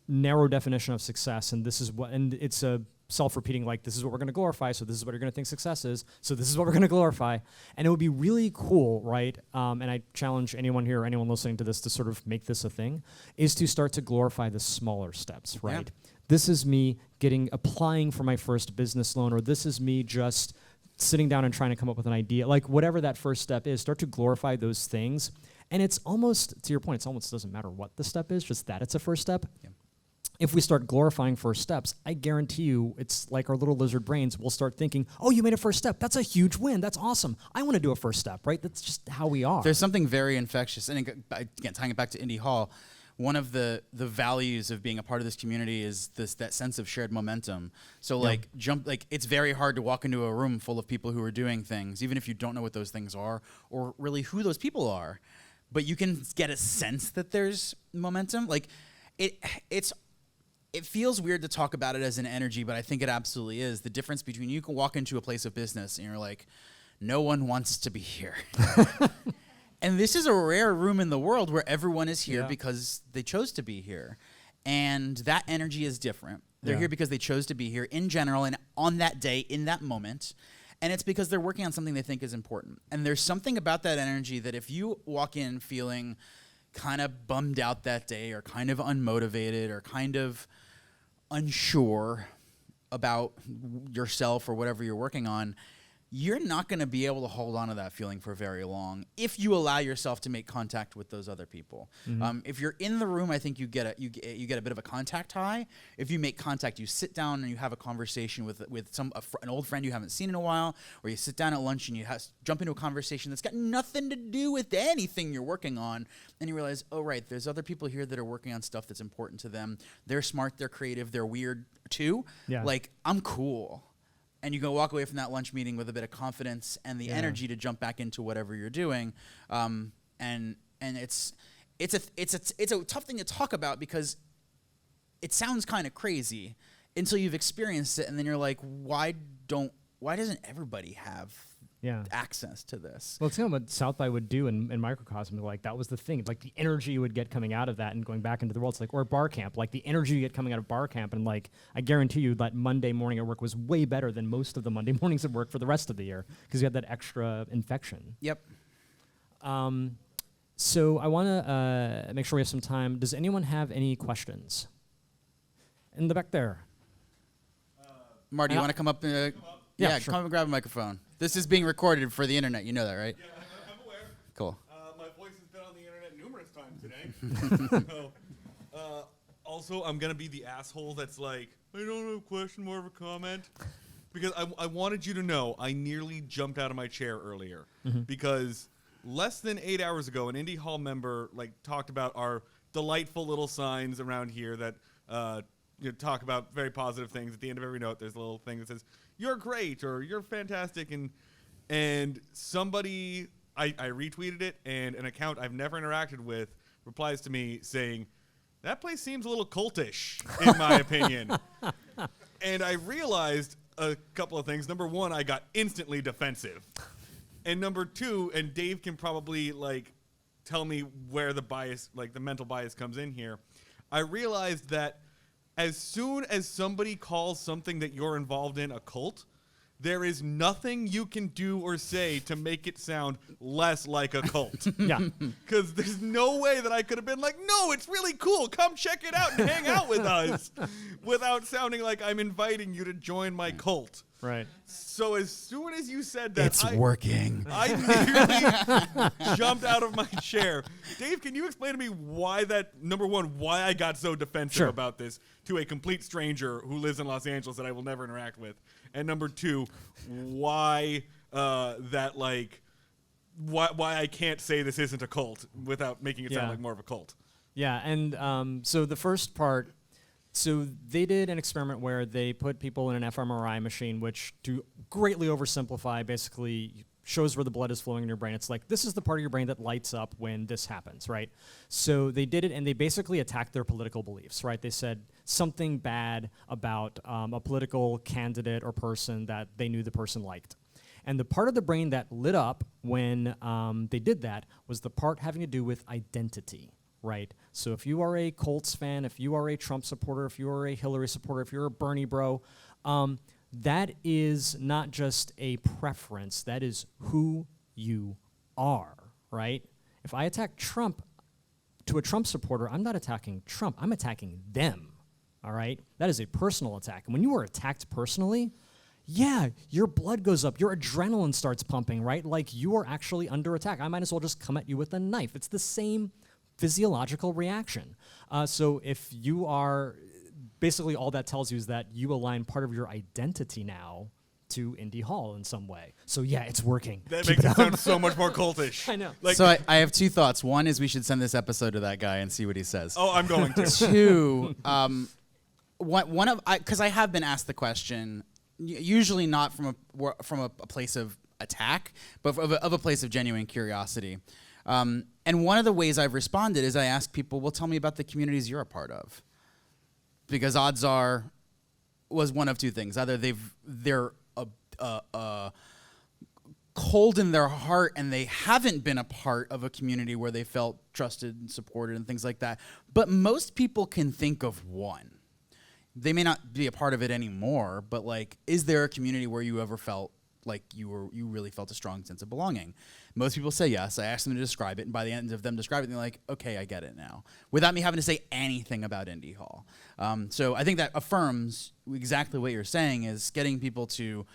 narrow definition of success, and this is what, and it's a self-repeating, like, this is what we're going to glorify, so this is what you're going to think success is, so this is what we're going to glorify. And it would be really cool, right? And I challenge anyone here, or anyone listening to this, to sort of make this a thing, is to start to glorify the smaller steps, right? Yeah. This is me applying for my first business loan, or this is me just sitting down and trying to come up with an idea. Like, whatever that first step is, start to glorify those things. And it's almost, to your point, it almost doesn't matter what the step is, just that it's a first step. Yeah. If we start glorifying first steps, I guarantee you, it's like our little lizard brains will start thinking, oh, you made a first step. That's a huge win. That's awesome. I want to do a first step, right? That's just how we are. There's something very infectious. And again, tying it back to Indy Hall, one of the values of being a part of this community is that sense of shared momentum. So it's very hard to walk into a room full of people who are doing things, even if you don't know what those things are or really who those people are. But you can get a sense that there's momentum. Like it feels weird to talk about it as an energy, but I think it absolutely is. The difference between you can walk into a place of business and you're like, no one wants to be here. And this is a rare room in the world where everyone is here because they chose to be here. And that energy is different. They're here because they chose to be here in general and on that day, in that moment. And it's because they're working on something they think is important. And there's something about that energy that if you walk in feeling kind of bummed out that day, or kind of unmotivated, or kind of unsure about yourself or whatever you're working on, you're not going to be able to hold on to that feeling for very long if you allow yourself to make contact with those other people. If you're in the room, I think you get a bit of a contact high. If you make contact, you sit down and you have a conversation with an old friend you haven't seen in a while, or you sit down at lunch and you jump into a conversation that's got nothing to do with anything you're working on, and you realize, oh right, there's other people here that are working on stuff that's important to them. They're smart, they're creative, they're weird too. Yeah. Like, I'm cool. And you go walk away from that lunch meeting with a bit of confidence and the energy to jump back into whatever you're doing. And it's a tough thing to talk about because it sounds kind of crazy until you've experienced it, and then you're like, why doesn't everybody have access to this? Well, it's kind of what South by would do in microcosm. Like, that was the thing. Like, the energy you would get coming out of that and going back into the world. It's like, or bar camp. Like, the energy you get coming out of bar camp, and like, I guarantee you that Monday morning at work was way better than most of the Monday mornings at work for the rest of the year because you had that extra infection. Yep. So I want to make sure we have some time. Does anyone have any questions? In the back there. Marty, you want to come up? Yeah, sure. Come and grab a microphone. This is being recorded for the internet. You know that, right? Yeah, I'm aware. Cool. My voice has been on the internet numerous times today. Also, I'm going to be the asshole that's like, I don't have a question, more of a comment. Because I wanted you to know I nearly jumped out of my chair earlier. Because less than 8 hours ago, an Indy Hall member talked about our delightful little signs around here that talk about very positive things. At the end of every note, there's a little thing that says, "You're great," or "You're fantastic," and somebody, I retweeted it, and an account I've never interacted with replies to me saying, "That place seems a little cultish, in my opinion." And I realized a couple of things. Number one, I got instantly defensive. And number two, and Dave can probably tell me where the bias, the mental bias comes in here. I realized that as soon as somebody calls something that you're involved in a cult, there is nothing you can do or say to make it sound less like a cult. Yeah. Because there's no way that I could have been like, no, it's really cool. Come check it out and hang out with us without sounding like I'm inviting you to join my cult. Right. So as soon as you said that, it's working. I nearly jumped out of my chair. Dave, can you explain to me why why I got so defensive about this to a complete stranger who lives in Los Angeles that I will never interact with? And number two, why why I can't say this isn't a cult without making it sound like more of a cult? Yeah, and so the first part. So they did an experiment where they put people in an fMRI machine, which, to greatly oversimplify, basically shows where the blood is flowing in your brain. It's like, this is the part of your brain that lights up when this happens, right? So they did it, and they basically attacked their political beliefs, right? They said something bad about a political candidate or person that they knew the person liked. And the part of the brain that lit up when they did that was the part having to do with identity. Right. So if you are a Colts fan, if you are a Trump supporter, if you are a Hillary supporter, if you're a Bernie bro, that is not just a preference. That is who you are. Right. If I attack Trump to a Trump supporter, I'm not attacking Trump. I'm attacking them. All right. That is a personal attack. And when you are attacked personally, yeah, your blood goes up. Your adrenaline starts pumping. Right. Like, you are actually under attack. I might as well just come at you with a knife. It's the same physiological reaction. So if you are, basically all that tells you is that you align part of your identity now to Indy Hall in some way. So yeah, it's working. That makes it sound so much more cultish. I know. So I have two thoughts. One is we should send this episode to that guy and see what he says. Oh, I'm going to. Two, because I have been asked the question, usually not from a place of attack, but of a place of genuine curiosity. And one of the ways I've responded is I ask people, well, tell me about the communities you're a part of. Because odds are, was one of two things. Either they're cold in their heart and they haven't been a part of a community where they felt trusted and supported and things like that. But most people can think of one. They may not be a part of it anymore, but is there a community where you ever felt like you really felt a strong sense of belonging? Most people say yes. I ask them to describe it, and by the end of them describing it, they're like, okay, I get it now, without me having to say anything about Indy Hall. So I think that affirms exactly what you're saying, is getting people to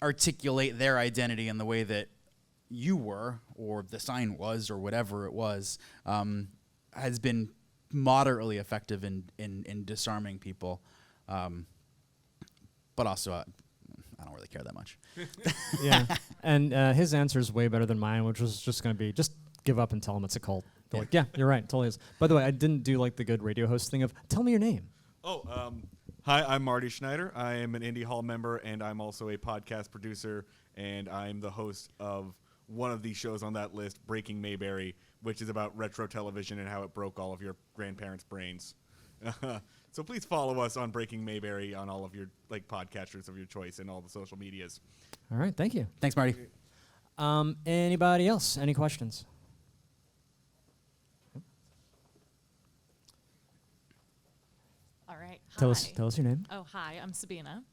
articulate their identity in the way that you were, or the sign was, or whatever it was, has been moderately effective in disarming people. But also, I don't really care that much. Yeah, and his answer is way better than mine, which was just going to be, just give up and tell him it's a cult. They're like, yeah, you're right, it totally is. By the way, I didn't do like the good radio host thing of, tell me your name. Oh, hi, I'm Marty Schneider. I am an Indy Hall member, and I'm also a podcast producer, and I'm the host of one of the shows on that list, Breaking Mayberry, which is about retro television and how it broke all of your grandparents' brains. So please follow us on Breaking Mayberry on all of your podcasters of your choice and all the social medias. All right, thank you. Thanks, Marty. Anybody else? Any questions? All right. Hi. Tell us your name. Oh, hi. I'm Sabina.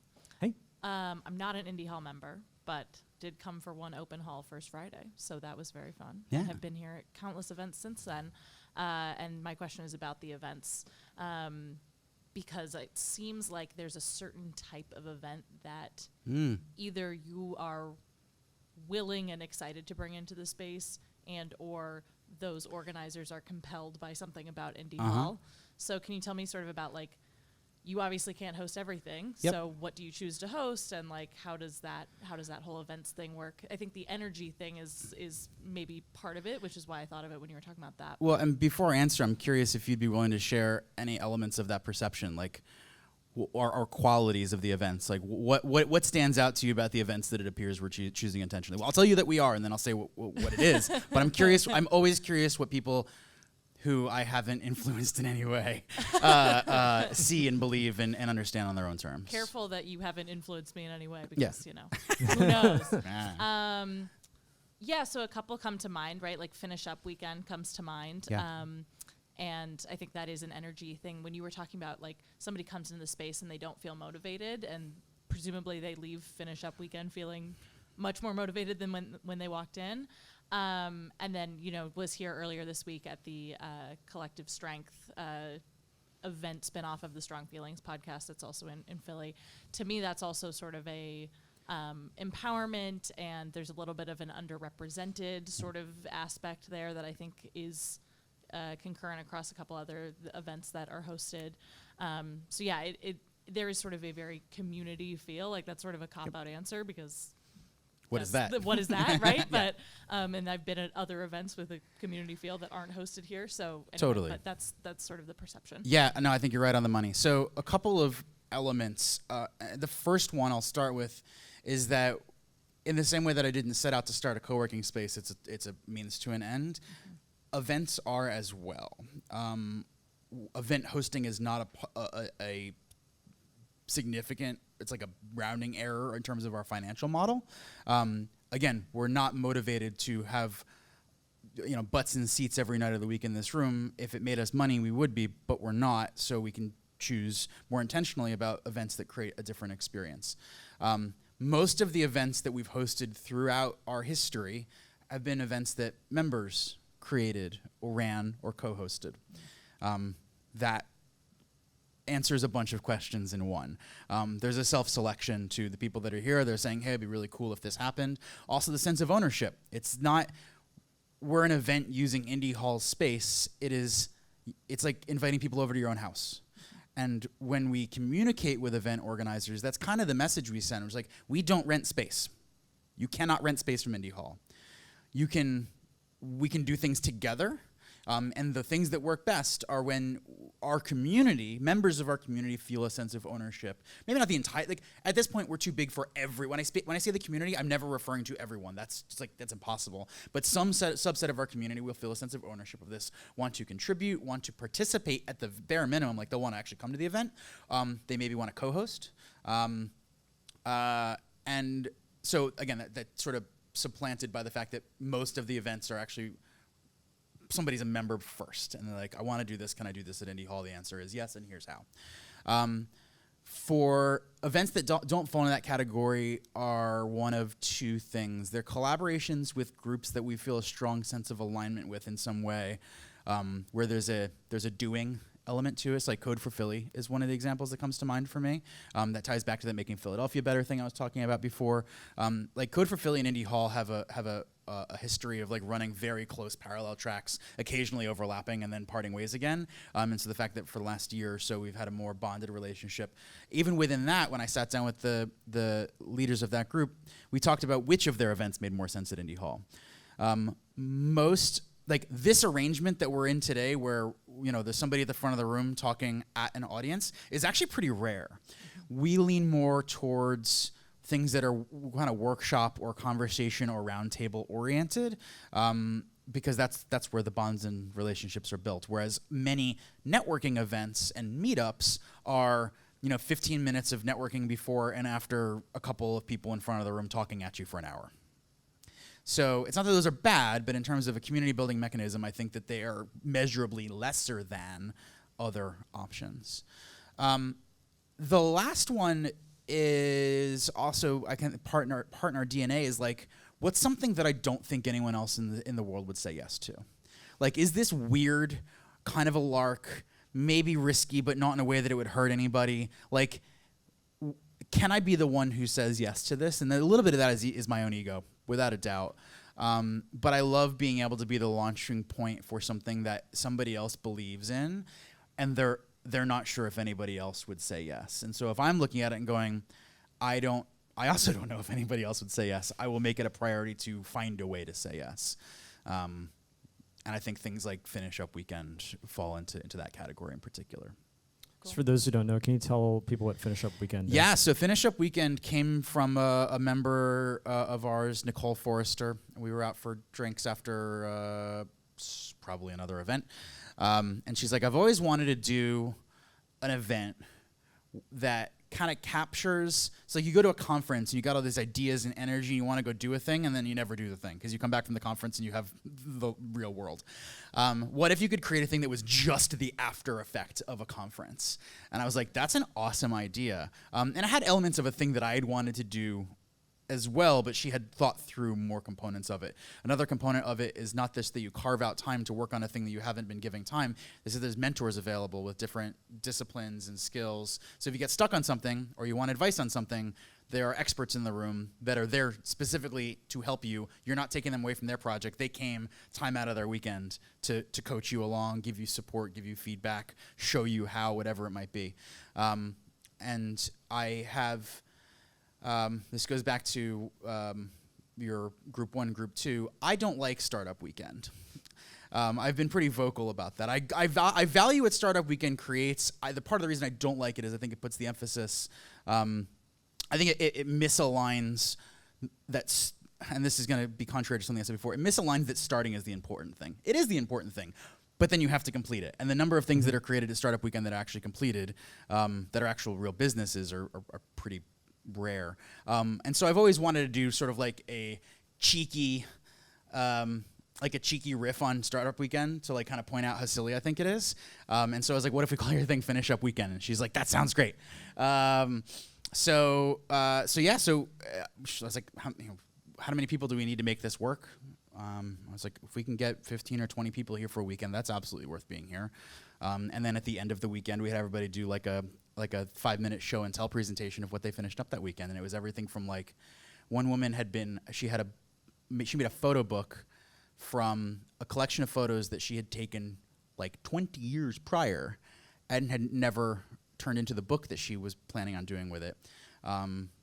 Hey. I'm not an Indy Hall member, but did come for one open hall first Friday, so that was very fun. Yeah. I have been here at countless events since then, and my question is about the events, because it seems like there's a certain type of event that either you are willing and excited to bring into the space, and or those organizers are compelled by something about Indy Hall. So can you tell me sort of about you obviously can't host everything. Yep. So what do you choose to host, and how does that whole events thing work? I think the energy thing is maybe part of it, which is why I thought of it when you were talking about that. Well, and before I answer, I'm curious if you'd be willing to share any elements of that perception, or qualities of the events. What stands out to you about the events that it appears we're choosing intentionally? Well, I'll tell you that we are, and then I'll say what it is. But I'm curious. I'm always curious what people who I haven't influenced in any way see and believe and understand on their own terms. Careful that you haven't influeed me in any way, because who knows? Yeah, so a couple come to mind, right? Like Finish Up Weekend comes to mind. Yeah. And I think that is an energy thing. When you were talking about somebody comes into the space and they don't feel motivated, and presumably they leave Finish Up Weekend feeling much more motivated than when they walked in. And then, was here earlier this week at the Collective Strength event spinoff of the Strong Feelings podcast that's also in Philly. To me, that's also sort of a empowerment, and there's a little bit of an underrepresented sort of aspect there that I think is concurrent across a couple other events that are hosted. So yeah, there is sort of a very community feel. That's sort of a cop-out answer, because what is that? What is that, right? Yeah. But and I've been at other events with a community feel that aren't hosted here. So anyway, totally. But that's sort of the perception. Yeah, no, I think you're right on the money. So a couple of elements. The first one I'll start with is that in the same way that I didn't set out to start a co-working space, it's a means to an end. Mm-hmm. Events are as well. Event hosting is not a significant, it's like a rounding error in terms of our financial model. Again, we're not motivated to have butts in seats every night of the week in this room. If it made us money, we would be, but we're not, so we can choose more intentionally about events that create a different experience. Most of the events that we've hosted throughout our history have been events that members created or ran or co-hosted. That answers a bunch of questions in one. There's a self-selection to the people that are here. They're saying, hey, it'd be really cool if this happened. Also, the sense of ownership. It's not, we're an event using Indy Hall's space. It's like inviting people over to your own house. And when we communicate with event organizers, that's kind of the message we send. It's like, we don't rent space. You cannot rent space from Indy Hall. We can do things together. And the things that work best are when our community, members of our community, feel a sense of ownership. Maybe not the entire, at this point, we're too big for everyone. When I say the community, I'm never referring to everyone. That's impossible. But some subset of our community will feel a sense of ownership of this, want to contribute, want to participate at the bare minimum, they'll want to actually come to the event. They maybe want to co-host. And so, again, that's sort of supplanted by the fact that most of the events are actually somebody's a member first, and they're like, I want to do this. Can I do this at Indy Hall? The answer is yes, and here's how. For events that don't fall into that category are one of two things. They're collaborations with groups that we feel a strong sense of alignment with in some way, where there's a doing element to it. So like Code for Philly is one of the examples that comes to mind for me. That ties back to that Making Philadelphia Better thing I was talking about before. Like Code for Philly and Indy Hall have a history of like running very close parallel tracks, occasionally overlapping and then parting ways again. And so the fact that for the last year or so we've had a more bonded relationship. Even within that, when I sat down with the leaders of that group, we talked about which of their events made more sense at Indy Hall. Most, like this arrangement that we're in today where, you know, there's somebody at the front of the room talking at an audience is actually pretty rare. We lean more towards things that are kind of workshop or conversation or roundtable oriented, because that's where the bonds and relationships are built. Whereas many networking events and meetups are, you know, 15 minutes of networking before and after a couple of people in front of the room talking at you for an hour. So it's not that those are bad, but in terms of a community building mechanism, I think that they are measurably lesser than other options. The last one is also, I can part in our DNA is like, what's something that I don't think anyone else in the world would say yes to? Like, is this weird, kind of a lark, maybe risky, but not in a way that it would hurt anybody? Like, can I be the one who says yes to this? And a little bit of that is my own ego, without a doubt. But I love being able to be the launching point for something that somebody else believes in, and they're not sure if anybody else would say yes. And so if I'm looking at it and going, I also don't know if anybody else would say yes, I will make it a priority to find a way to say yes. And I think things like Finish Up Weekend fall into that category in particular. Just for those who don't know, can you tell people what Finish Up Weekend is? Yeah, so Finish Up Weekend came from a member of ours, Nicole Forrester. We were out for drinks after probably another event. And she's like, I've always wanted to do an event that kind of captures, so you go to a conference and you got all these ideas and energy, you want to go do a thing, and then you never do the thing because you come back from the conference and you have the real world. What if you could create a thing that was just the after effect of a conference? And I was like, that's an awesome idea. And it had elements of a thing that I had wanted to do as well, but she had thought through more components of it. Another component of it is not this that you carve out time to work on a thing that you haven't been giving time. This is there's mentors available with different disciplines and skills. So if you get stuck on something or you want advice on something, there are experts in the room that are there specifically to help you. You're not taking them away from their project. They came time out of their weekend to coach you along, give you support, give you feedback, show you how, whatever it might be. And I have... this goes back to your group 1, group 2. I don't like Startup Weekend. I've been pretty vocal about that. I value what Startup Weekend creates. The part of the reason I don't like it is I think it puts the emphasis, I think it misaligns that's, and this is going to be contrary to something I said before, it misaligns that starting is the important thing. It is the important thing. But then you have to complete it. And the number of things that are created at Startup Weekend that are actually completed, that are actual real businesses are pretty rare. And so I've always wanted to do sort of like a cheeky riff on Startup Weekend to like kind of point out how silly I think it is. And so I was like, what if we call your thing Finish Up Weekend? And she's like, that sounds great. So I was like, how many people do we need to make this work? I was like, if we can get 15 or 20 people here for a weekend, that's absolutely worth being here. And then at the end of the weekend, we had everybody do like a 5-minute show and tell presentation of what they finished up that weekend. And it was everything from like, one woman she made a photo book from a collection of photos that she had taken like 20 years prior and had never turned into the book that she was planning on doing with it.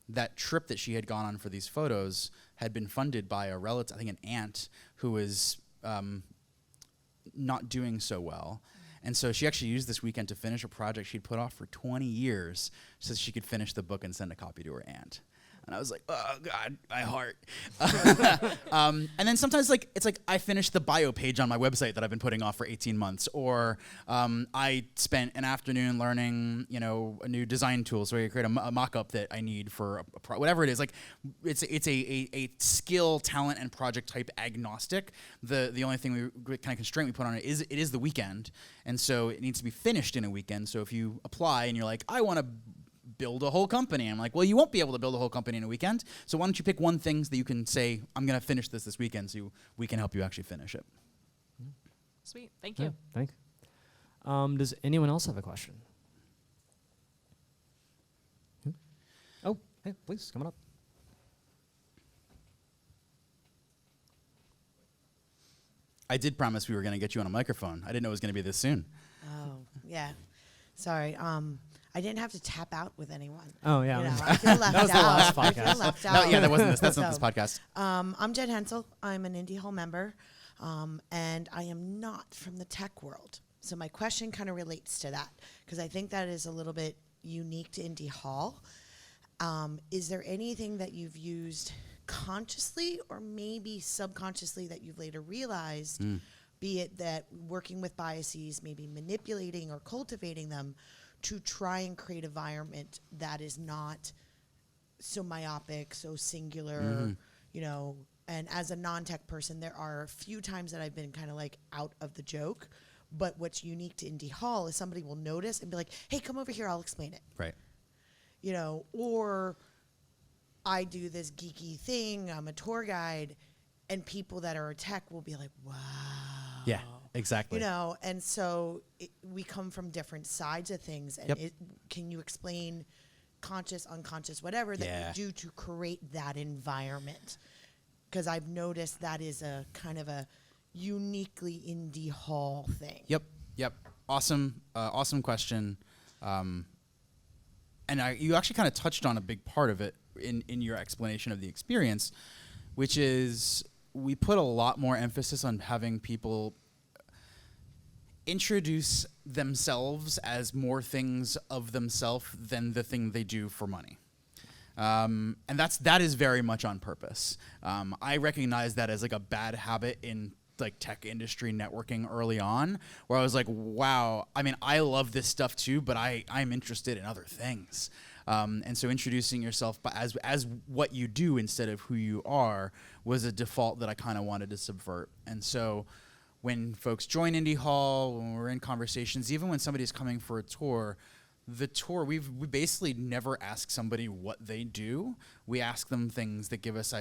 That trip that she had gone on for these photos had been funded by a relative, I think an aunt, who was not doing so well. And so she actually used this weekend to finish a project she'd put off for 20 years so she could finish the book and send a copy to her aunt. And I was like, oh God, my heart. And then sometimes it's like I finished the bio page on my website that I've been putting off for 18 months, or I spent an afternoon learning, a new design tool so I could create a mock-up that I need for whatever it is. Like it's a skill, talent, and project type agnostic. The only thing kind of constraint we put on it is the weekend, and so it needs to be finished in a weekend. So if you apply and you're like, I want to build a whole company. I'm like, well, you won't be able to build a whole company in a weekend. So why don't you pick one thing that you can say, I'm going to finish this weekend so we can help you actually finish it. Sweet. Thank you. Thanks. Does anyone else have a question? Oh, hey, please, come on up. I did promise we were going to get you on a microphone. I didn't know it was going to be this soon. Oh, yeah. Sorry. I didn't have to tap out with anyone. Oh, yeah. You know, I feel left That was the out. last I feel podcast. left No, out. yeah, that wasn't this. That's not So, this podcast. I'm Jen Hensel. I'm an Indy Hall member, and I am not from the tech world. So my question kind of relates to that, because I think that is a little bit unique to Indy Hall. Is there anything that you've used consciously or maybe subconsciously that you've later realized, be it that working with biases, maybe manipulating or cultivating them to try and create an environment that is not so myopic, so singular, you know? And as a non-tech person, there are a few times that I've been kind of like out of the joke. But what's unique to Indy Hall is somebody will notice and be like, hey, come over here, I'll explain it. Right. You know, or I do this geeky thing, I'm a tour guide, and people that are a tech will be like, wow. Yeah, exactly. You know, and so we come from different sides of things. And Yep. can you explain conscious, unconscious, whatever that Yeah. you do to create that environment? Because I've noticed that is a kind of a uniquely Indy Hall thing. Yep. Awesome question. And you actually kind of touched on a big part of it in your explanation of the experience, which is we put a lot more emphasis on having people introduce themselves as more things of themselves than the thing they do for money. And that is very much on purpose. I recognize that as like a bad habit in like tech industry networking early on, where I was like, wow, I mean, I love this stuff too, but I'm interested in other things. And so introducing yourself as what you do instead of who you are was a default that I kind of wanted to subvert. And so when folks join Indy Hall, when we're in conversations, even when somebody's coming for a tour, we basically never ask somebody what they do. We ask them things that give us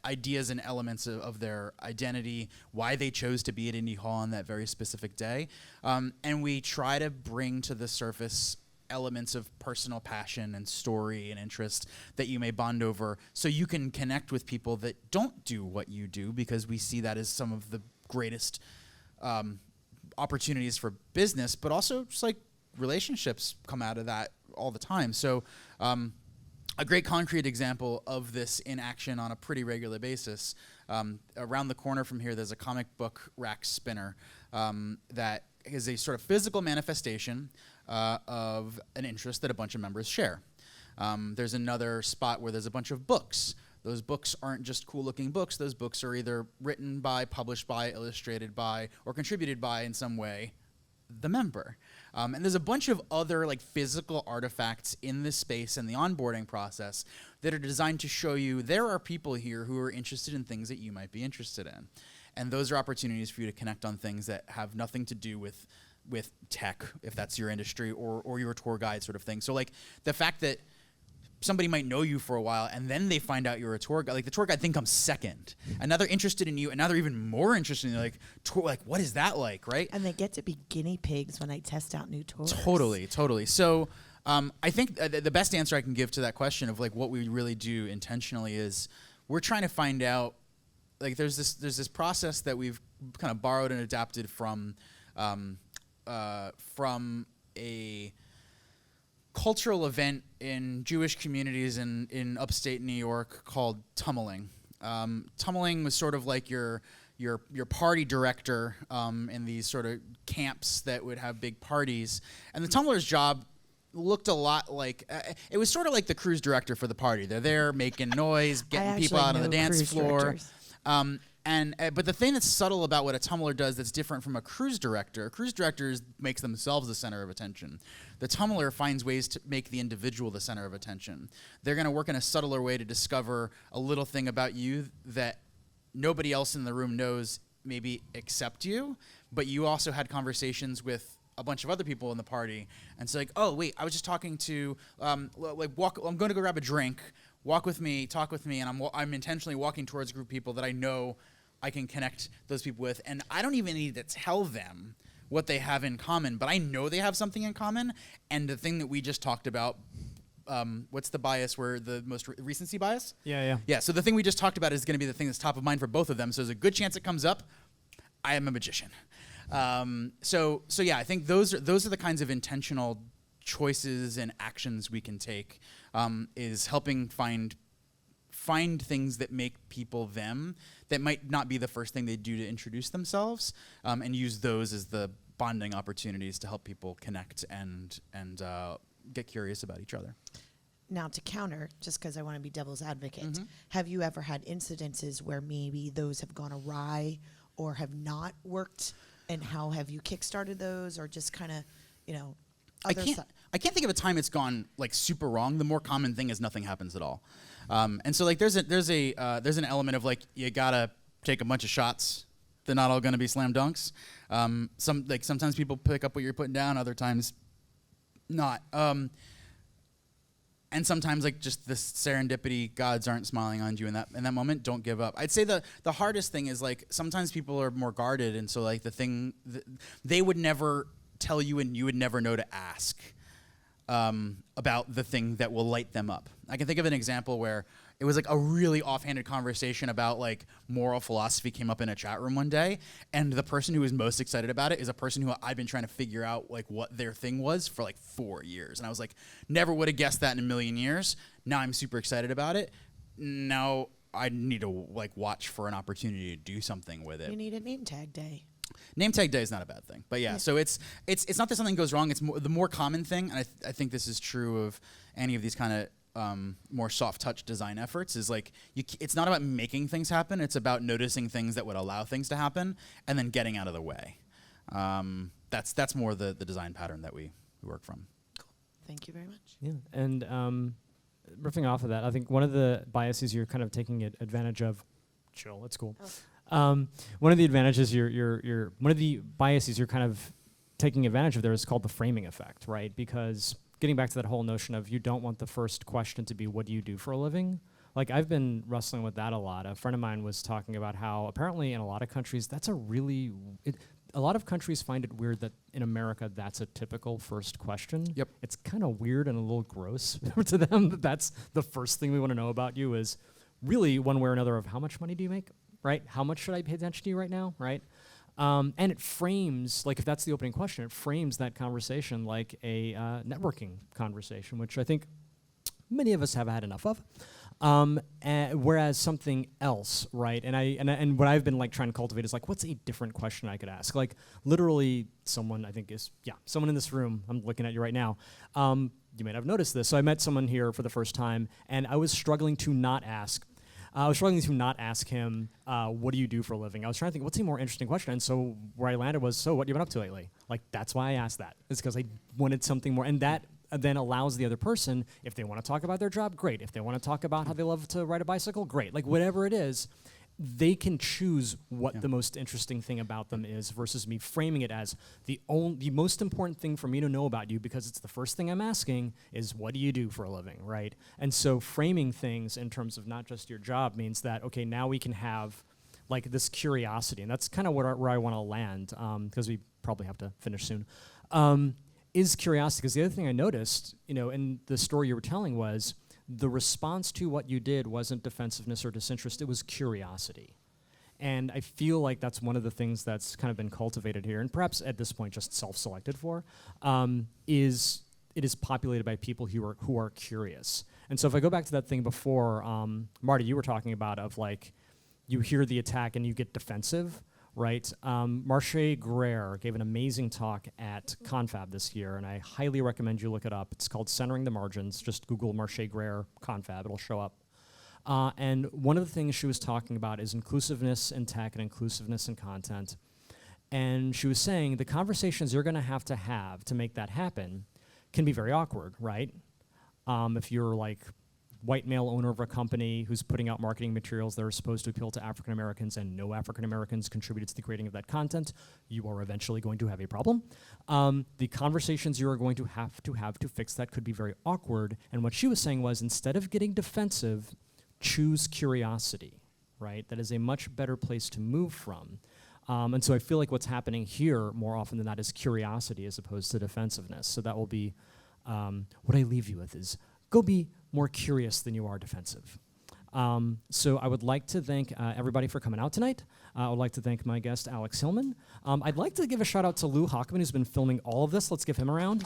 ideas and elements of their identity, why they chose to be at Indy Hall on that very specific day. And we try to bring to the surface elements of personal passion and story and interest that you may bond over, so you can connect with people that don't do what you do, because we see that as some of the greatest opportunities for business, but also just like relationships come out of that all the time. So a great concrete example of this in action on a pretty regular basis, around the corner from here, there's a comic book rack spinner that is a sort of physical manifestation of an interest that a bunch of members share. There's another spot where there's a bunch of books. Those books aren't just cool-looking books. Those books are either written by, published by, illustrated by, or contributed by in some way the member. And there's a bunch of other like physical artifacts in this space and the onboarding process that are designed to show you there are people here who are interested in things that you might be interested in. And those are opportunities for you to connect on things that have nothing to do with tech, if that's your industry, or your tour guide sort of thing. So like the fact that somebody might know you for a while and then they find out you're a tour guide, like the tour guide thing comes second. And now they're interested in you, and now they're even more interested in you, like what is that like, right? And they get to be guinea pigs when I test out new tours. Totally. So I think the best answer I can give to that question of like what we really do intentionally is we're trying to find out, like there's this process that we've kind of borrowed and adapted from a cultural event in Jewish communities in upstate New York called tummeling. Tummeling was sort of like your party director in these sort of camps that would have big parties. And the tummeler's job looked a lot like, it was sort of like the cruise director for the party. They're there making noise, getting people out on the dance floor. But the thing that's subtle about what a tummeler does that's different from a cruise director makes themselves the center of attention. The tummeler finds ways to make the individual the center of attention. They're going to work in a subtler way to discover a little thing about you that nobody else in the room knows, maybe except you, but you also had conversations with a bunch of other people in the party, and it's like, oh wait, I was just talking to I'm going to go grab a drink. Walk with me, talk with me, and I'm intentionally walking towards a group of people that I know I can connect those people with, and I don't even need to tell them what they have in common, but I know they have something in common. And the thing that we just talked about, what's the bias where the most recency bias? Yeah, so the thing we just talked about is going to be the thing that's top of mind for both of them. So there's a good chance it comes up. I am a magician. So yeah, I think those are the kinds of intentional choices and actions we can take, is helping find things that make people them, that might not be the first thing they do to introduce themselves, and use those as the bonding opportunities to help people connect and get curious about each other. Now, to counter, just because I want to be devil's advocate, have you ever had incidences where maybe those have gone awry or have not worked, and how have you kickstarted those, or just kind of, I can't think of a time it's gone like super wrong. The more common thing is nothing happens at all, and so like there's an element of like you gotta take a bunch of shots. They're not all gonna be slam dunks. Sometimes people pick up what you're putting down, other times not. And sometimes like just the serendipity, gods aren't smiling on you in that moment. Don't give up. I'd say the hardest thing is like sometimes people are more guarded, and so like they would never tell you, and you would never know to ask about the thing that will light them up. I can think of an example where it was like a really offhanded conversation about like moral philosophy came up in a chat room one day, and the person who was most excited about it is a person who I've been trying to figure out like what their thing was for like 4 years. And I was like, never would have guessed that in a million years. Now I'm super excited about it. Now I need to like watch for an opportunity to do something with it. You need a name tag day. Name tag day is not a bad thing, but yeah. So it's not that something goes wrong. It's the more common thing, and I think this is true of any of these kind of more soft touch design efforts. Is like it's not about making things happen. It's about noticing things that would allow things to happen, and then getting out of the way. That's more the design pattern that we work from. Cool. Thank you very much. Yeah, and riffing off of that, I think one of the biases you're kind of taking advantage of. Chill, it's cool. Oh. One of the advantages one of the biases you're kind of taking advantage of there is called the framing effect, right? Because getting back to that whole notion of you don't want the first question to be, what do you do for a living? Like I've been wrestling with that a lot. A friend of mine was talking about how apparently in a lot of countries, that's a lot of countries find it weird that in America, that's a typical first question. Yep. It's kind of weird and a little gross to them that that's the first thing we want to know about you is really one way or another of how much money do you make? Right? How much should I pay attention to you right now? Right? And it frames, like if that's the opening question, it frames that conversation like a networking conversation, which I think many of us have had enough of. Whereas something else, right? And what I've been like trying to cultivate is like, what's a different question I could ask? Like literally someone in this room, I'm looking at you right now. You may not have noticed this. So I met someone here for the first time, and I was struggling to not ask him, what do you do for a living? I was trying to think, what's a more interesting question? And so where I landed was, so what have you been up to lately? Like, that's why I asked that. It's because I wanted something more. And that then allows the other person, if they want to talk about their job, great. If they want to talk about how they love to ride a bicycle, great. Like, whatever it is, they can choose what the most interesting thing about them is versus me framing it as the most important thing for me to know about you because it's the first thing I'm asking is what do you do for a living, right? And so framing things in terms of not just your job means that, okay, now we can have like this curiosity, and that's kind of where I want to land because we probably have to finish soon, is curiosity. Because the other thing I noticed, in the story you were telling was the response to what you did wasn't defensiveness or disinterest, it was curiosity. And I feel like that's one of the things that's kind of been cultivated here, and perhaps at this point just self-selected for, is it is populated by people who are curious. And so if I go back to that thing before, Marty, you were talking about of like, you hear the attack and you get defensive, right? Marche Guerre gave an amazing talk at Confab this year, and I highly recommend you look it up. It's called Centering the Margins. Just Google Marche Guerre Confab. It'll show up. And one of the things she was talking about is inclusiveness in tech and inclusiveness in content. And she was saying the conversations you're going to have to make that happen can be very awkward, right? If you're like white male owner of a company who's putting out marketing materials that are supposed to appeal to African Americans and no African Americans contributed to the creating of that content, you are eventually going to have a problem. The conversations you are going to have to fix that could be very awkward. And what she was saying was instead of getting defensive, choose curiosity, right? That is a much better place to move from. And so I feel like what's happening here more often than not is curiosity as opposed to defensiveness. So that will be what I leave you with is go be more curious than you are defensive. So I would like to thank everybody for coming out tonight. I would like to thank my guest, Alex Hillman. I'd like to give a shout out to Lou Hochman, who's been filming all of this. Let's give him a round.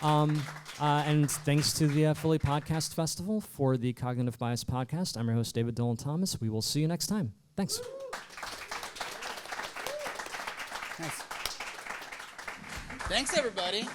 And thanks to the Philly Podcast Festival for the Cognitive Bias Podcast. I'm your host, David Dillon Thomas. We will see you next time. Thanks. Nice. Thanks, everybody.